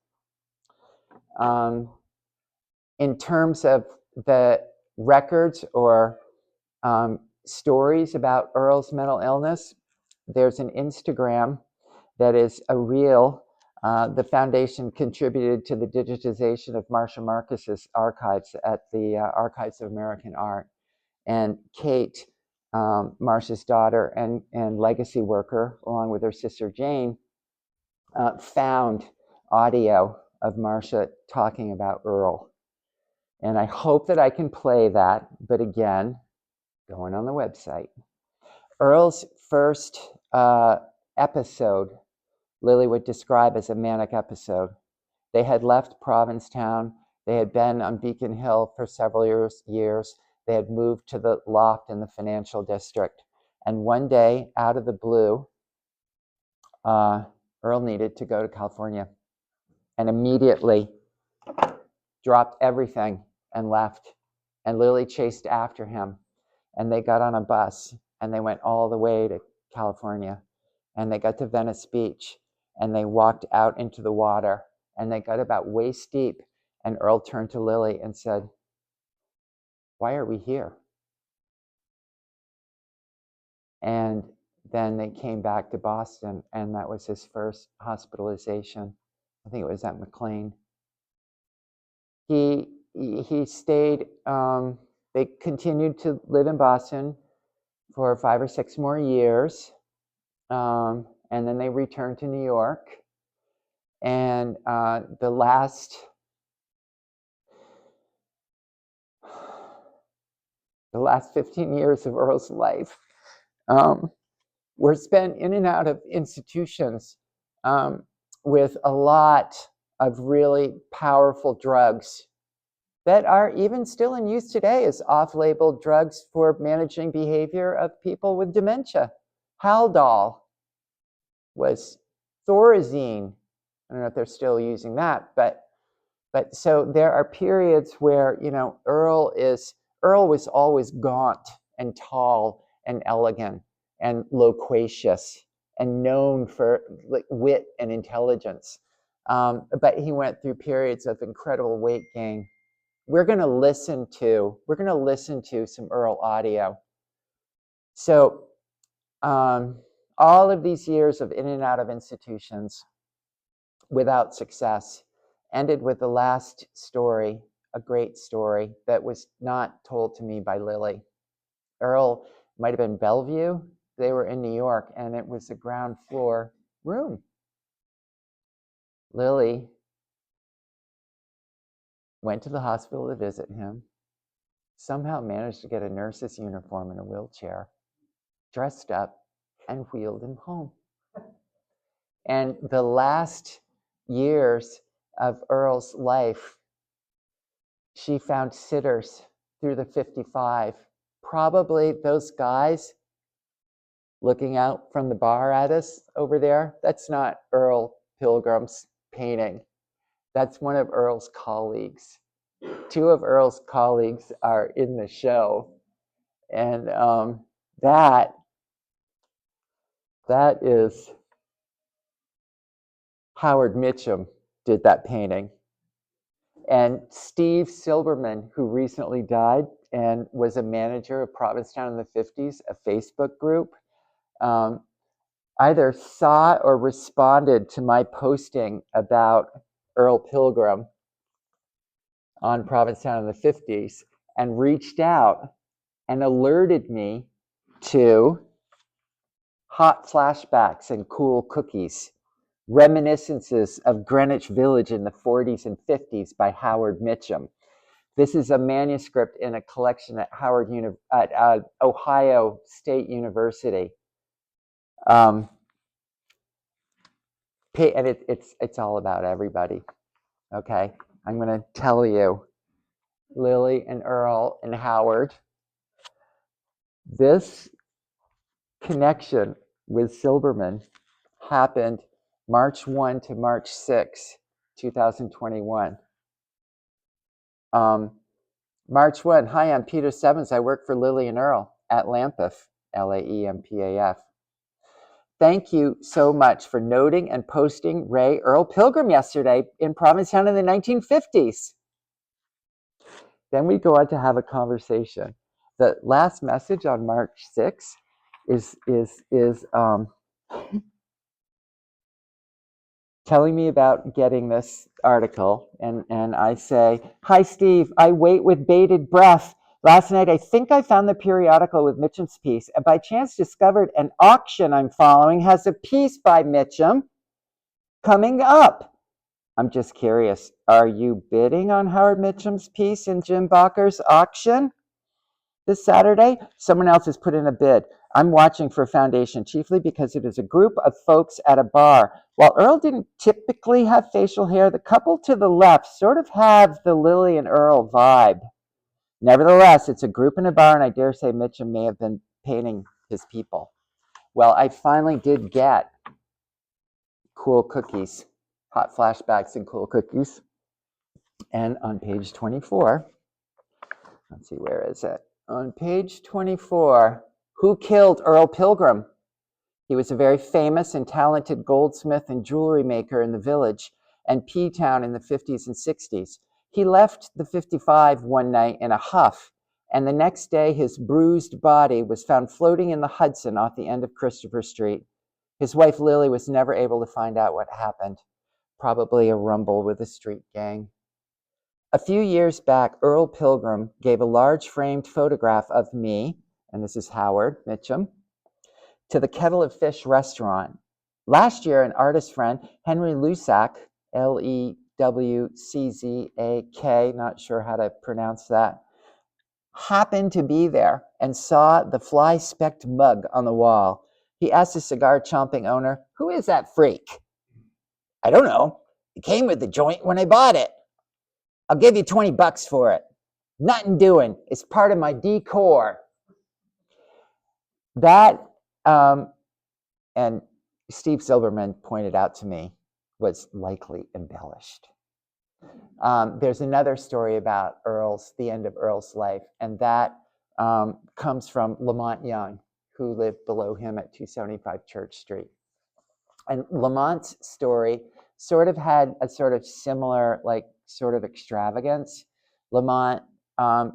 In terms of the records or stories about Earle's mental illness, there's an Instagram that is a reel. The foundation contributed to the digitization of Marcia Marcus's archives at the Archives of American Art. And Kate, Marcia's daughter and legacy worker, along with her sister Jane, found audio of Marcia talking about Earle. And I hope that I can play that, but again, going on the website. Earle's first episode, Lily would describe as a manic episode. They had left Provincetown. They had been on Beacon Hill for several years. They had moved to the loft in the financial district. And one day, out of the blue, Earle needed to go to California and immediately dropped everything and left. And Lily chased after him. And they got on a bus and they went all the way to California. And they got to Venice Beach and they walked out into the water and they got about waist deep. And Earle turned to Lily and said, "Why are we here?" And then they came back to Boston, and that was his first hospitalization. I think it was at McLean. He stayed, they continued to live in Boston for 5 or 6 more years. And then they returned to New York. And the last 15 years of Earle's life were spent in and out of institutions with a lot of really powerful drugs that are even still in use today as off-label drugs for managing behavior of people with dementia. Haldol was Thorazine. I don't know if they're still using that, but so there are periods where, you know, Earle was always gaunt and tall and elegant and loquacious and known for like wit and intelligence. But he went through periods of incredible weight gain. We're going to listen to some Earle audio. So all of these years of in and out of institutions without success ended with the last story, a great story that was not told to me by Lily. Earle might have been Bellevue. They were in New York, and it was a ground floor room. Lily went to the hospital to visit him, somehow managed to get a nurse's uniform and a wheelchair, dressed up, and wheeled him home. And the last years of Earle's life, she found sitters through the 55. Probably those guys looking out from the bar at us over there, that's not Earle Pilgrim's painting. That's one of Earle's colleagues. 2 of Earle's colleagues are in the show. And that is Howard Mitchum did that painting. And Steve Silberman, who recently died and was a manager of Provincetown in the 50s, a Facebook group, either saw or responded to my posting about Earle Pilgrim on Provincetown in the 50s and reached out and alerted me to hot flashbacks and cool cookies, reminiscences of Greenwich Village in the 40s and 50s by Howard Mitchum. This is a manuscript in a collection at Ohio State University. And it's all about everybody. Okay, I'm going to tell you, Lily and Earle and Howard, this connection with Silberman happened March 1 to March 6, 2021. March 1, hi, I'm Peter Stebbins. I work for Lily and Earle at Lampaf, Lampaf. Thank you so much for noting and posting Ray Earle Pilgrim yesterday in Provincetown in the 1950s. Then we go on to have a conversation. The last message on March 6 is telling me about getting this article, and I say, hi Steve, I wait with bated breath. Last night I think I found the periodical with Mitchum's piece, and by chance discovered an auction I'm following has a piece by Mitchum coming up. I'm just curious, are you bidding on Howard Mitchum's piece in Jim Bakker's auction this Saturday? Someone else has put in a bid. I'm watching for Foundation, chiefly because it is a group of folks at a bar. While Earle didn't typically have facial hair, the couple to the left sort of have the Lily and Earle vibe. Nevertheless, it's a group in a bar, and I dare say Mitchum may have been painting his people. Well, I finally did get cool cookies, hot flashbacks and cool cookies. And on page 24, let's see, where is it? On page 24, who killed Earle Pilgrim? He was a very famous and talented goldsmith and jewelry maker in the village and P-Town in the 50s and 60s. He left the 55 one night in a huff, and the next day his bruised body was found floating in the Hudson off the end of Christopher Street. His wife Lily was never able to find out what happened. Probably a rumble with the street gang. A few years back, Earle Pilgrim gave a large framed photograph of me and this is Howard Mitchum, to the Kettle of Fish restaurant. Last year, an artist friend, Henry Luczak, Lewczak, not sure how to pronounce that, happened to be there and saw the fly-specked mug on the wall. He asked the cigar-chomping owner, "Who is that freak?" "I don't know. It came with the joint when I bought it. I'll give you $20 for it. Nothing doing. It's part of my decor." That, and Steve Silberman pointed out to me, was likely embellished. There's another story about the end of Earle's life, and that comes from Lamont Young, who lived below him at 275 Church Street. And Lamont's story sort of had a sort of similar, like, sort of extravagance. Lamont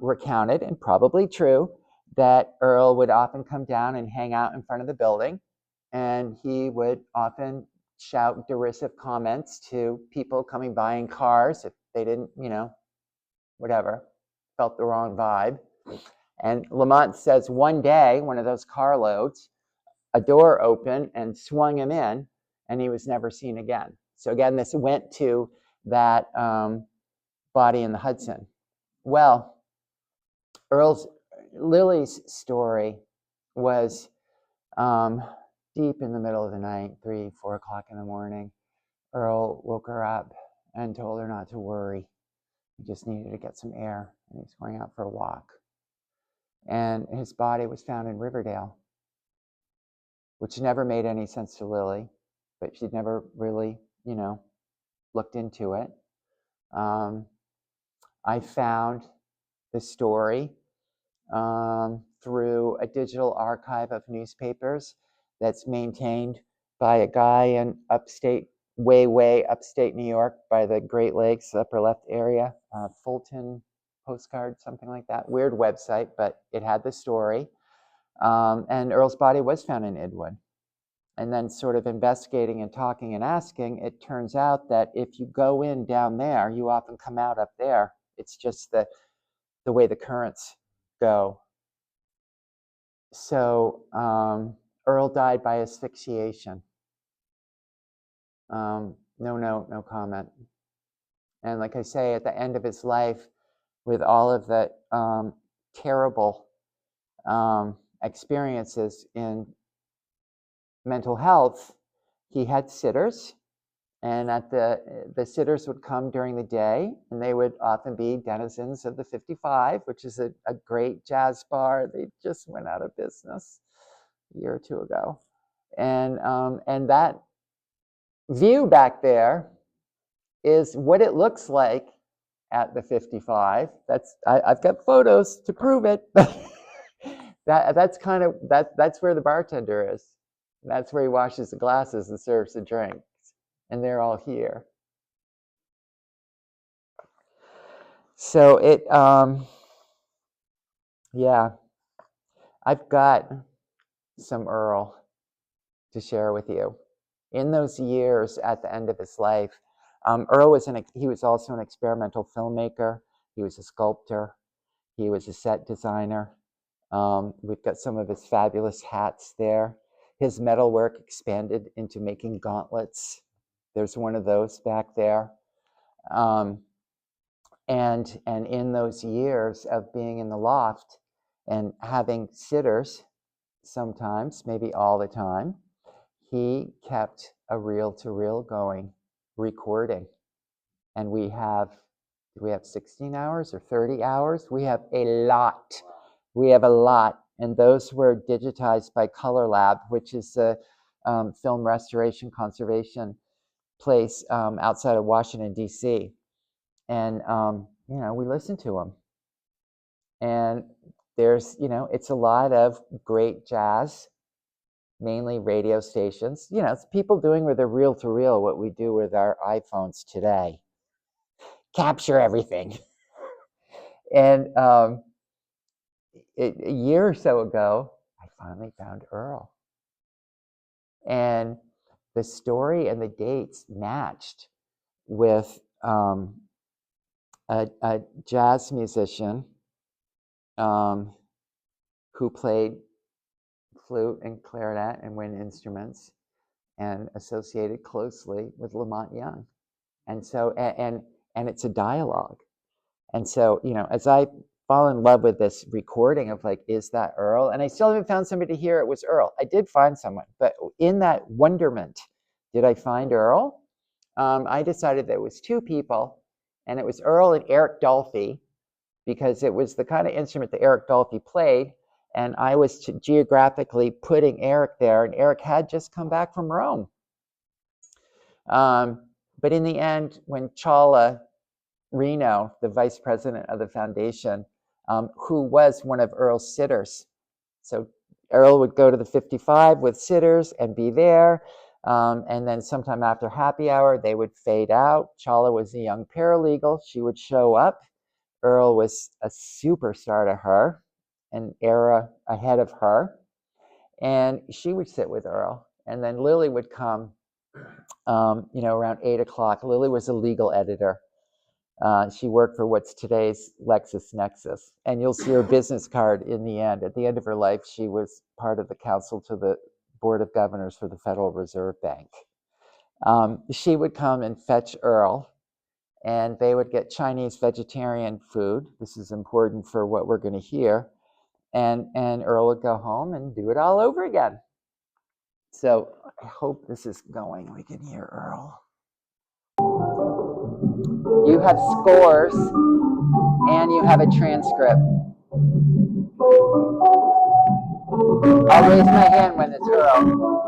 recounted, and probably true, that Earle would often come down and hang out in front of the building, and he would often shout derisive comments to people coming by in cars if they didn't, whatever, felt the wrong vibe. And Lamont says one day, one of those carloads, a door opened and swung him in, and he was never seen again. So again, this went to that body in the Hudson. Well, Lily's story was deep in the middle of the night, 3, 4 o'clock in the morning. Earle woke her up and told her not to worry. He just needed to get some air, and he was going out for a walk. And his body was found in Riverdale, which never made any sense to Lily, but she'd never really, looked into it. I found the story through a digital archive of newspapers that's maintained by a guy in upstate, way upstate New York by the Great Lakes, upper left area, Fulton Postcard, something like that. Weird website, but it had the story. And Earle's body was found in Idwood. And then sort of investigating and talking and asking, it turns out that if you go in down there, you often come out up there. It's just the way the currents go. So Earle died by asphyxiation. No comment. And like I say, at the end of his life, with all of the terrible experiences in mental health, he had sitters, and the sitters would come during the day, and they would often be denizens of the 55, which is a great jazz bar. They just went out of business a year or two ago. And that view back there is what it looks like at the 55. I've got photos to prove it. That's where the bartender is. That's where he washes the glasses and serves the drinks. And they're all here. So yeah, I've got some Earle to share with you. In those years at the end of his life, Earle was also an experimental filmmaker. He was a sculptor. He was a set designer. We've got some of his fabulous hats there. His metalwork expanded into making gauntlets. There's one of those back there. And in those years of being in the loft and having sitters, sometimes, maybe all the time, he kept a reel-to-reel going, recording. And do we have 16 hours or 30 hours? We have a lot. We have a lot. And those were digitized by Color Lab, which is a film restoration conservation place outside of Washington, D.C. And, we listen to them. And there's, it's a lot of great jazz, mainly radio stations. It's people doing with their reel-to-reel what we do with our iPhones today. Capture everything. And a year or so ago, I finally found Earle. And the story and the dates matched with a jazz musician who played flute and clarinet and wind instruments and associated closely with Lamont Young. And so, and it's a dialogue. And so, you know, as I fall in love with this recording of like, is that Earle? And I still haven't found somebody to hear it was Earle. I did find someone, but in that wonderment, did I find Earle? I decided that it was two people, and it was Earle and Eric Dolphy, because it was the kind of instrument that Eric Dolphy played, and I was geographically putting Eric there, and Eric had just come back from Rome. But in the end, when Chawla Reno, the vice president of the foundation, who was one of Earle's sitters, so Earle would go to the 55 with sitters and be there, and then sometime after happy hour, they would fade out. Chawla was a young paralegal. She would show up. Earle was a superstar to her, an era ahead of her, and she would sit with Earle. And then Lily would come, you know, around 8 o'clock. Lily was a legal editor. She worked for what's today's LexisNexis, and you'll see her business card in the end. At the end of her life, she was part of the council to the Board of Governors for the Federal Reserve Bank. She would come and fetch Earle, and they would get Chinese vegetarian food. This is important for what we're going to hear. And Earle would go home and do it all over again. So I hope this is going. We can hear Earle. You have scores, and you have a transcript. I'll raise my hand when it's Earle.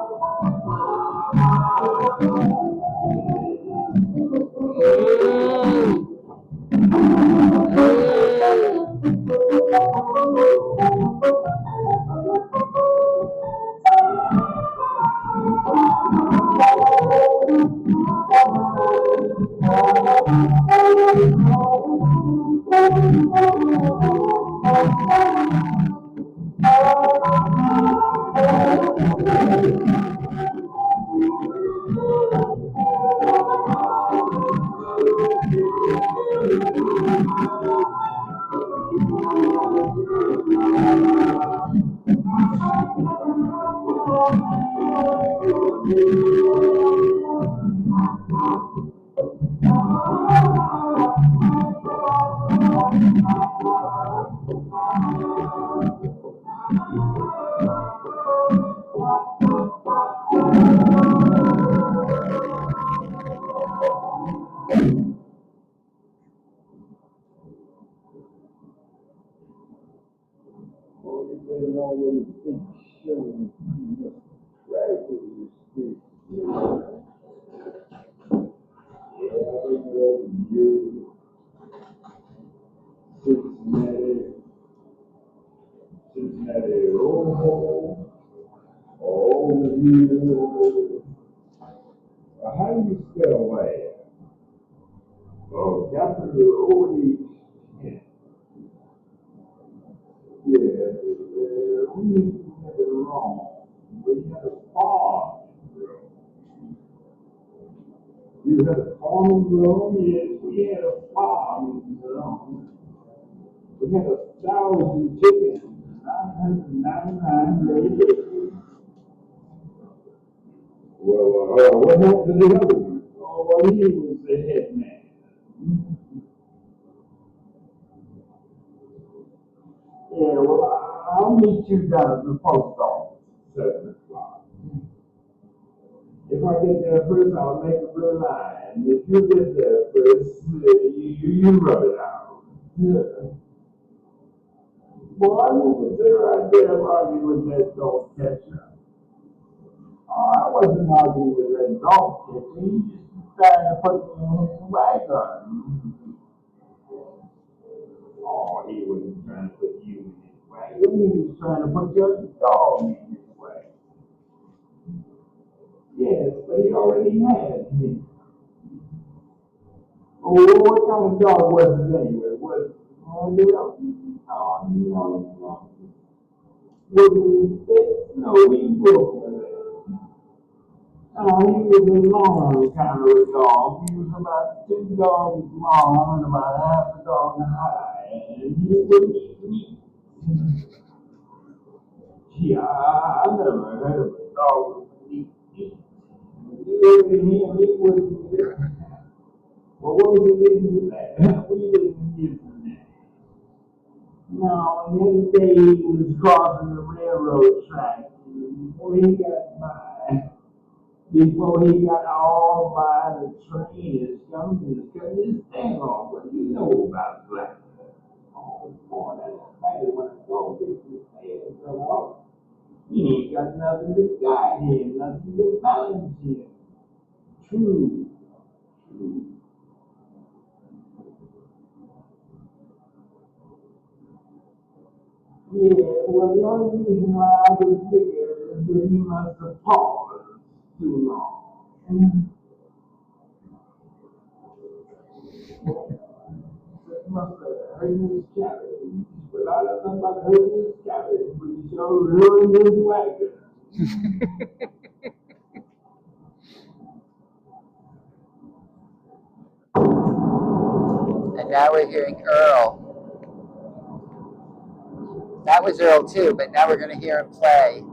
How do you spell land? Oh, W-O-E. Yeah, we had it wrong. We had a farm. You had a farm room? Yes, we had a farm room. We had 1,000 chickens, 999 laid eggs. Well, what happened to the other one? Oh, well, he was the head man. Yeah, well, I'll meet you down at the post office, 7 o'clock. If I get there first, I'll make a blue line. If you get there first, you rub it out. Yeah. Boy, you was there right there arguing with that dog catcher. Oh, I wasn't arguing with that dog catcher. He just trying to put me in his wagon. Oh, he wasn't trying to put you in his wagon. He was trying to put your dog in his wagon. Yes, but he already had me. Oh, what kind of dog was it anyway? Was it a little? Oh, no. Was it no, he broke with it. He was a long kind of a dog. He was about 2 dogs long and about half a dog high. And he wouldn't eat meat. Yeah, I never heard of a dog with neat feet. You ever hear me with that? Well, what was it getting to that? We didn't get to that. No, and the other day he was crossing the railroad track. And before he got all by, the train is coming and cutting his thing off. What do you know about that? Oh, boy, that's bad when I go get his thing off. He ain't got nothing to guide him, nothing to balance him. True, true. Yeah, well, the only reason why I was there is that he must have paused too long. It must have hurt his cabbage. Well, I don't know about hurting his cabbage, but he sure ruined his wagon. And now we're hearing Earle. That was Earle too, but now we're going to hear him play.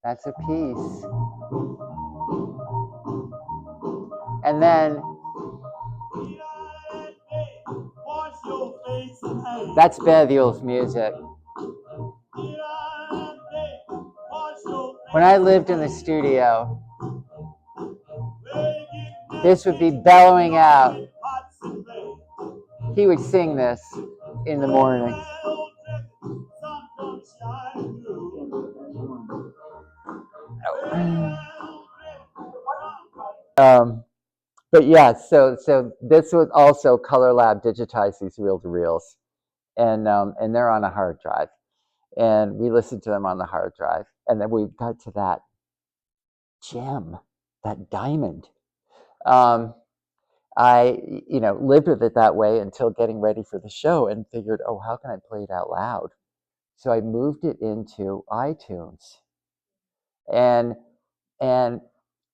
That's a piece. And then that's Bethuel's music. When I lived in the studio, this would be bellowing out. He would sing this in the morning. But yeah, so this was also Color Lab digitized these reel-to-reels, and they're on a hard drive, and we listened to them on the hard drive, and then we got to that gem, that diamond. I lived with it that way until getting ready for the show, and figured, oh, how can I play it out loud? So I moved it into iTunes, and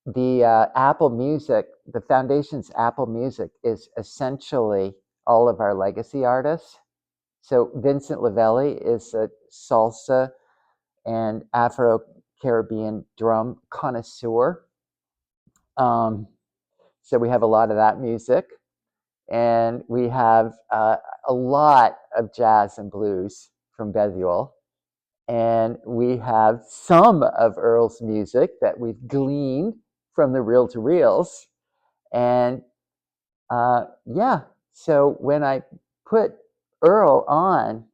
the Apple Music, the Foundation's Apple Music is essentially all of our legacy artists. So Vincent Lavelli is a salsa and Afro-Caribbean drum connoisseur. So we have a lot of that music. And we have a lot of jazz and blues from Bethuel. And we have some of Earle's music that we've gleaned from the reel-to-reels. And yeah, so when I put Earle on,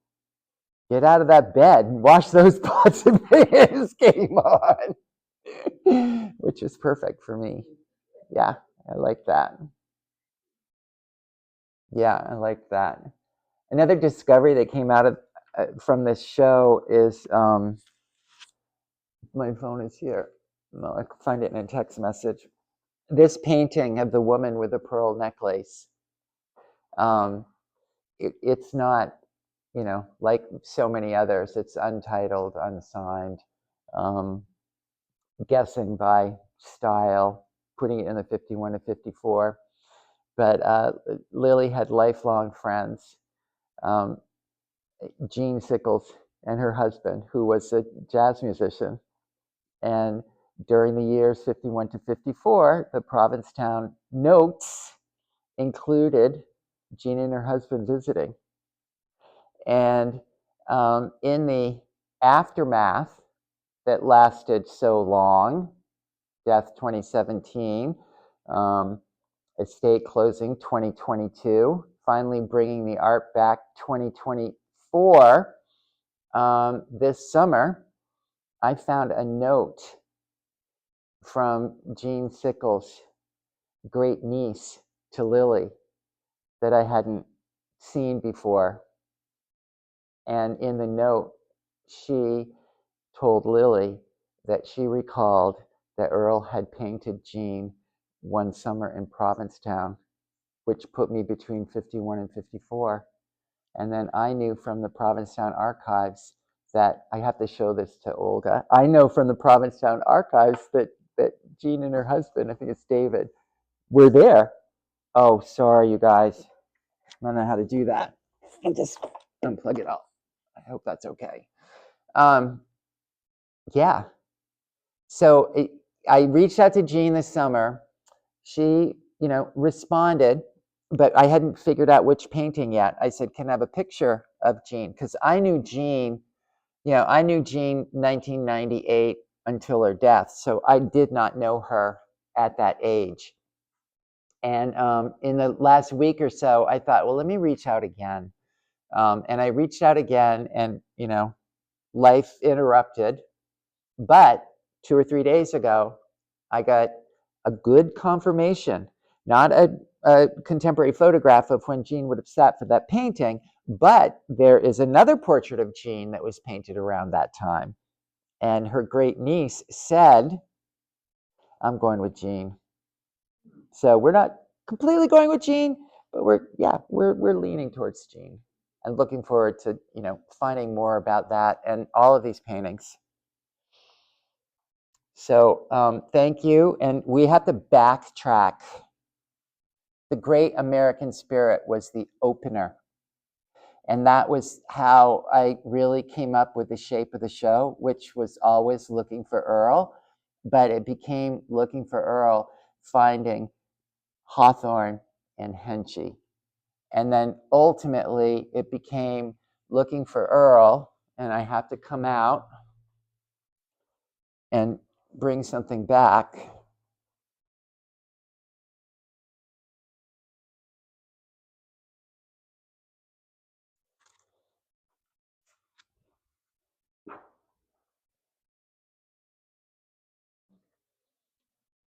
get out of that bed and wash those pots and pans came on, which is perfect for me. Yeah, I like that. Yeah, I like that. Another discovery that came out of from this show is My phone is here. No, I can find it in a text message. This painting of the woman with a pearl necklace, it's not, like so many others, it's untitled, unsigned, guessing by style, putting it in the 51 to 54. But Lily had lifelong friends. Jean Sickles and her husband, who was a jazz musician. And during the years 51 to 54, the Provincetown notes included Jean and her husband visiting. And in the aftermath that lasted so long, death 2017, estate closing 2022, finally bringing the art back 2024, this summer, I found a note from Jean Sickles' great niece to Lily that I hadn't seen before. And in the note, she told Lily that she recalled that Earle had painted Jean one summer in Provincetown, which put me between 51 and 54. And then I knew from the Provincetown archives that, I have to show this to Olga, I know from the Provincetown archives that Jean and her husband, I think it's David, were there. Oh, sorry, you guys. I don't know how to do that. I'll just unplug it all. I hope that's okay. Yeah. So I reached out to Jean this summer. She, responded, but I hadn't figured out which painting yet. I said, can I have a picture of Jean? Because I knew Jean 1998 until her death. So I did not know her at that age. And in the last week or so, I thought, well, let me reach out again. And I reached out again and, life interrupted. But 2 or 3 days ago, I got a good confirmation, not a contemporary photograph of when Jean would have sat for that painting, but there is another portrait of Jean that was painted around that time. And her great niece said, I'm going with Jean. So we're not completely going with Jean, but we're leaning towards Jean and looking forward to, finding more about that and all of these paintings. So thank you. And we have to backtrack. The Great American Spirit was the opener. And that was how I really came up with the shape of the show, which was always looking for Earle, but it became looking for Earle, finding Hawthorne and Hensche. And then ultimately it became looking for Earle, and I have to come out and bring something back.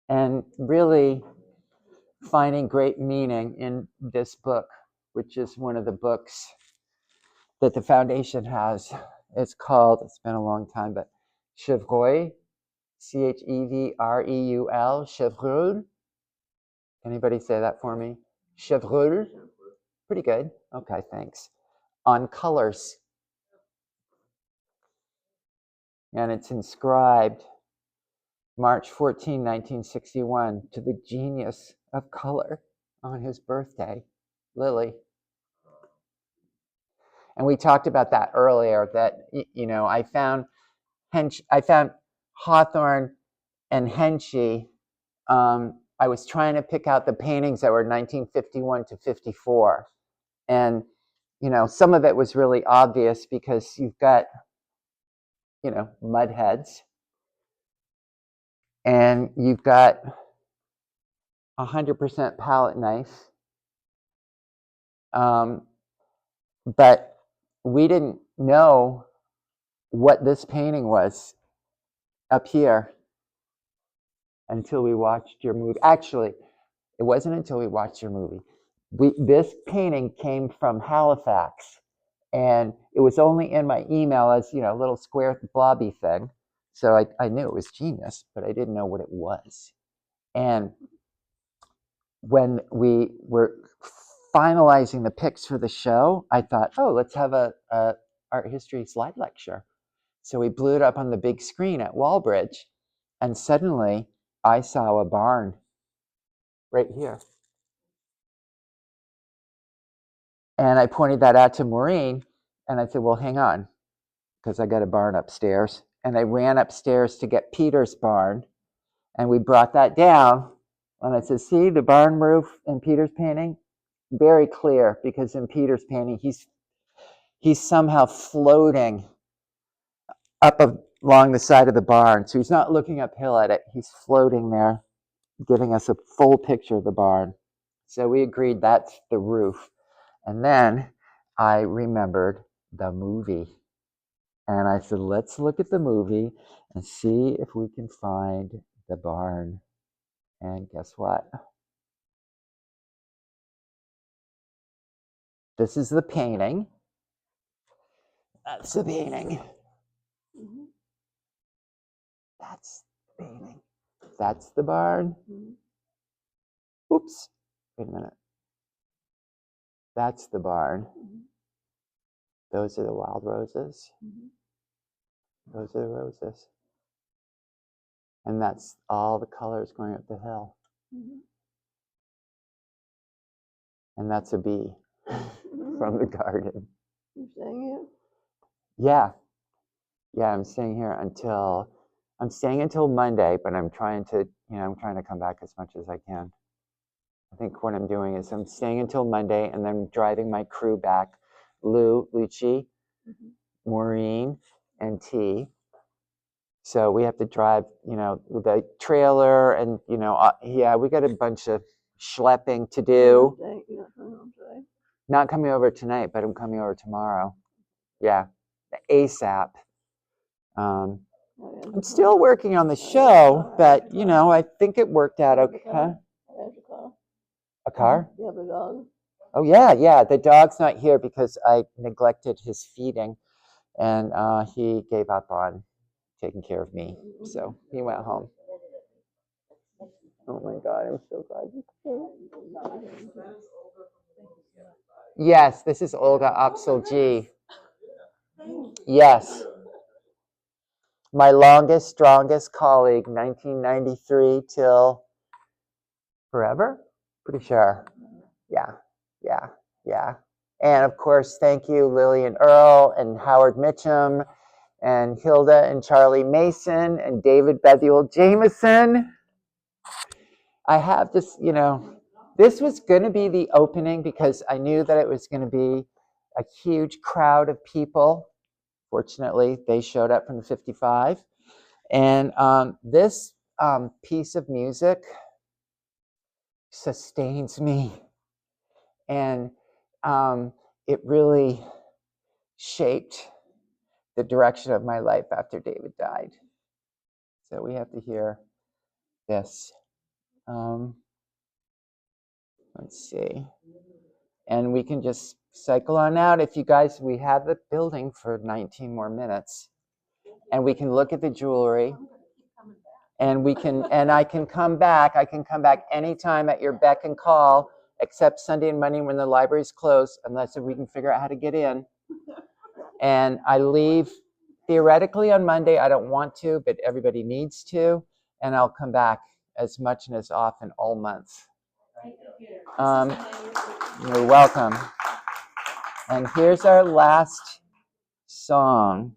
And really finding great meaning in this book, which is one of the books that the foundation has. It's called, it's been a long time, but Chevreuil, Chevreul, Chevreuil. Anybody say that for me? Chevreuil? Pretty good. Okay, thanks. On colors. And it's inscribed March 14, 1961, to the genius of color on his birthday, Lily. And we talked about that earlier, that, I found Hawthorne and Hensche. I was trying to pick out the paintings that were 1951 to 54. And, some of it was really obvious because you've got, mud heads. And you've got 100% palette knife. But we didn't know what this painting was up here until we watched your movie. Actually, it wasn't until we watched your movie. This painting came from Halifax, and it was only in my email as, a little square blobby thing. So I knew it was genius, but I didn't know what it was. And when we were finalizing the pics for the show, I thought, oh, let's have a art history slide lecture. So we blew it up on the big screen at Walbridge, and suddenly I saw a barn right here. And I pointed that out to Maureen, and I said, well, hang on, because I got a barn upstairs. And I ran upstairs to get Peter's barn, and we brought that down. And I said, see the barn roof in Peter's painting? Very clear, because in Peter's painting, he's somehow floating up along the side of the barn. So he's not looking uphill at it. He's floating there, giving us a full picture of the barn. So we agreed that's the roof. And then I remembered the movie. And I said, let's look at the movie and see if we can find the barn. And guess what? This is the painting. That's the painting. That's the painting. That's the barn. Oops. Wait a minute. That's the barn. Those are the wild roses. Those are the roses. And that's all the colors going up the hill. And that's a bee from the garden. You saying it? Yeah. Yeah, I'm staying until Monday, but I'm trying to come back as much as I can. I think what I'm doing is I'm staying until Monday and then driving my crew back, Lucci, Maureen, and T. So we have to drive, with the trailer and, we got a bunch of schlepping to do. Not coming over tonight, but I'm coming over tomorrow. Yeah, ASAP. I'm still working on the show, but, I think it worked out okay. Huh? A car? Yeah, the dog. Oh, yeah. The dog's not here because I neglected his feeding, and he gave up on taking care of me. So he went home. Oh, my God. I'm so glad you came. Yes, this is Olga Opsal-G. Yes. My longest, strongest colleague, 1993 till forever? Pretty sure. Yeah. And of course, thank you, Lily and Earle and Howard Mitchum and Hilda and Charlie Mason and David Bethuel Jameson. I have this, this was going to be the opening because I knew that it was going to be a huge crowd of people. Fortunately, they showed up from the 55. And this piece of music sustains me. And it really shaped the direction of my life after David died. So we have to hear this. Let's see. And we can just cycle on out. If you guys, we have the building for 19 more minutes. And we can look at the jewelry. And I can come back. I can come back anytime at your beck and call, except Sunday and Monday when the library's closed, unless we can figure out how to get in. And I leave theoretically on Monday. I don't want to, but everybody needs to. And I'll come back as much and as often all month. You're welcome. And here's our last song.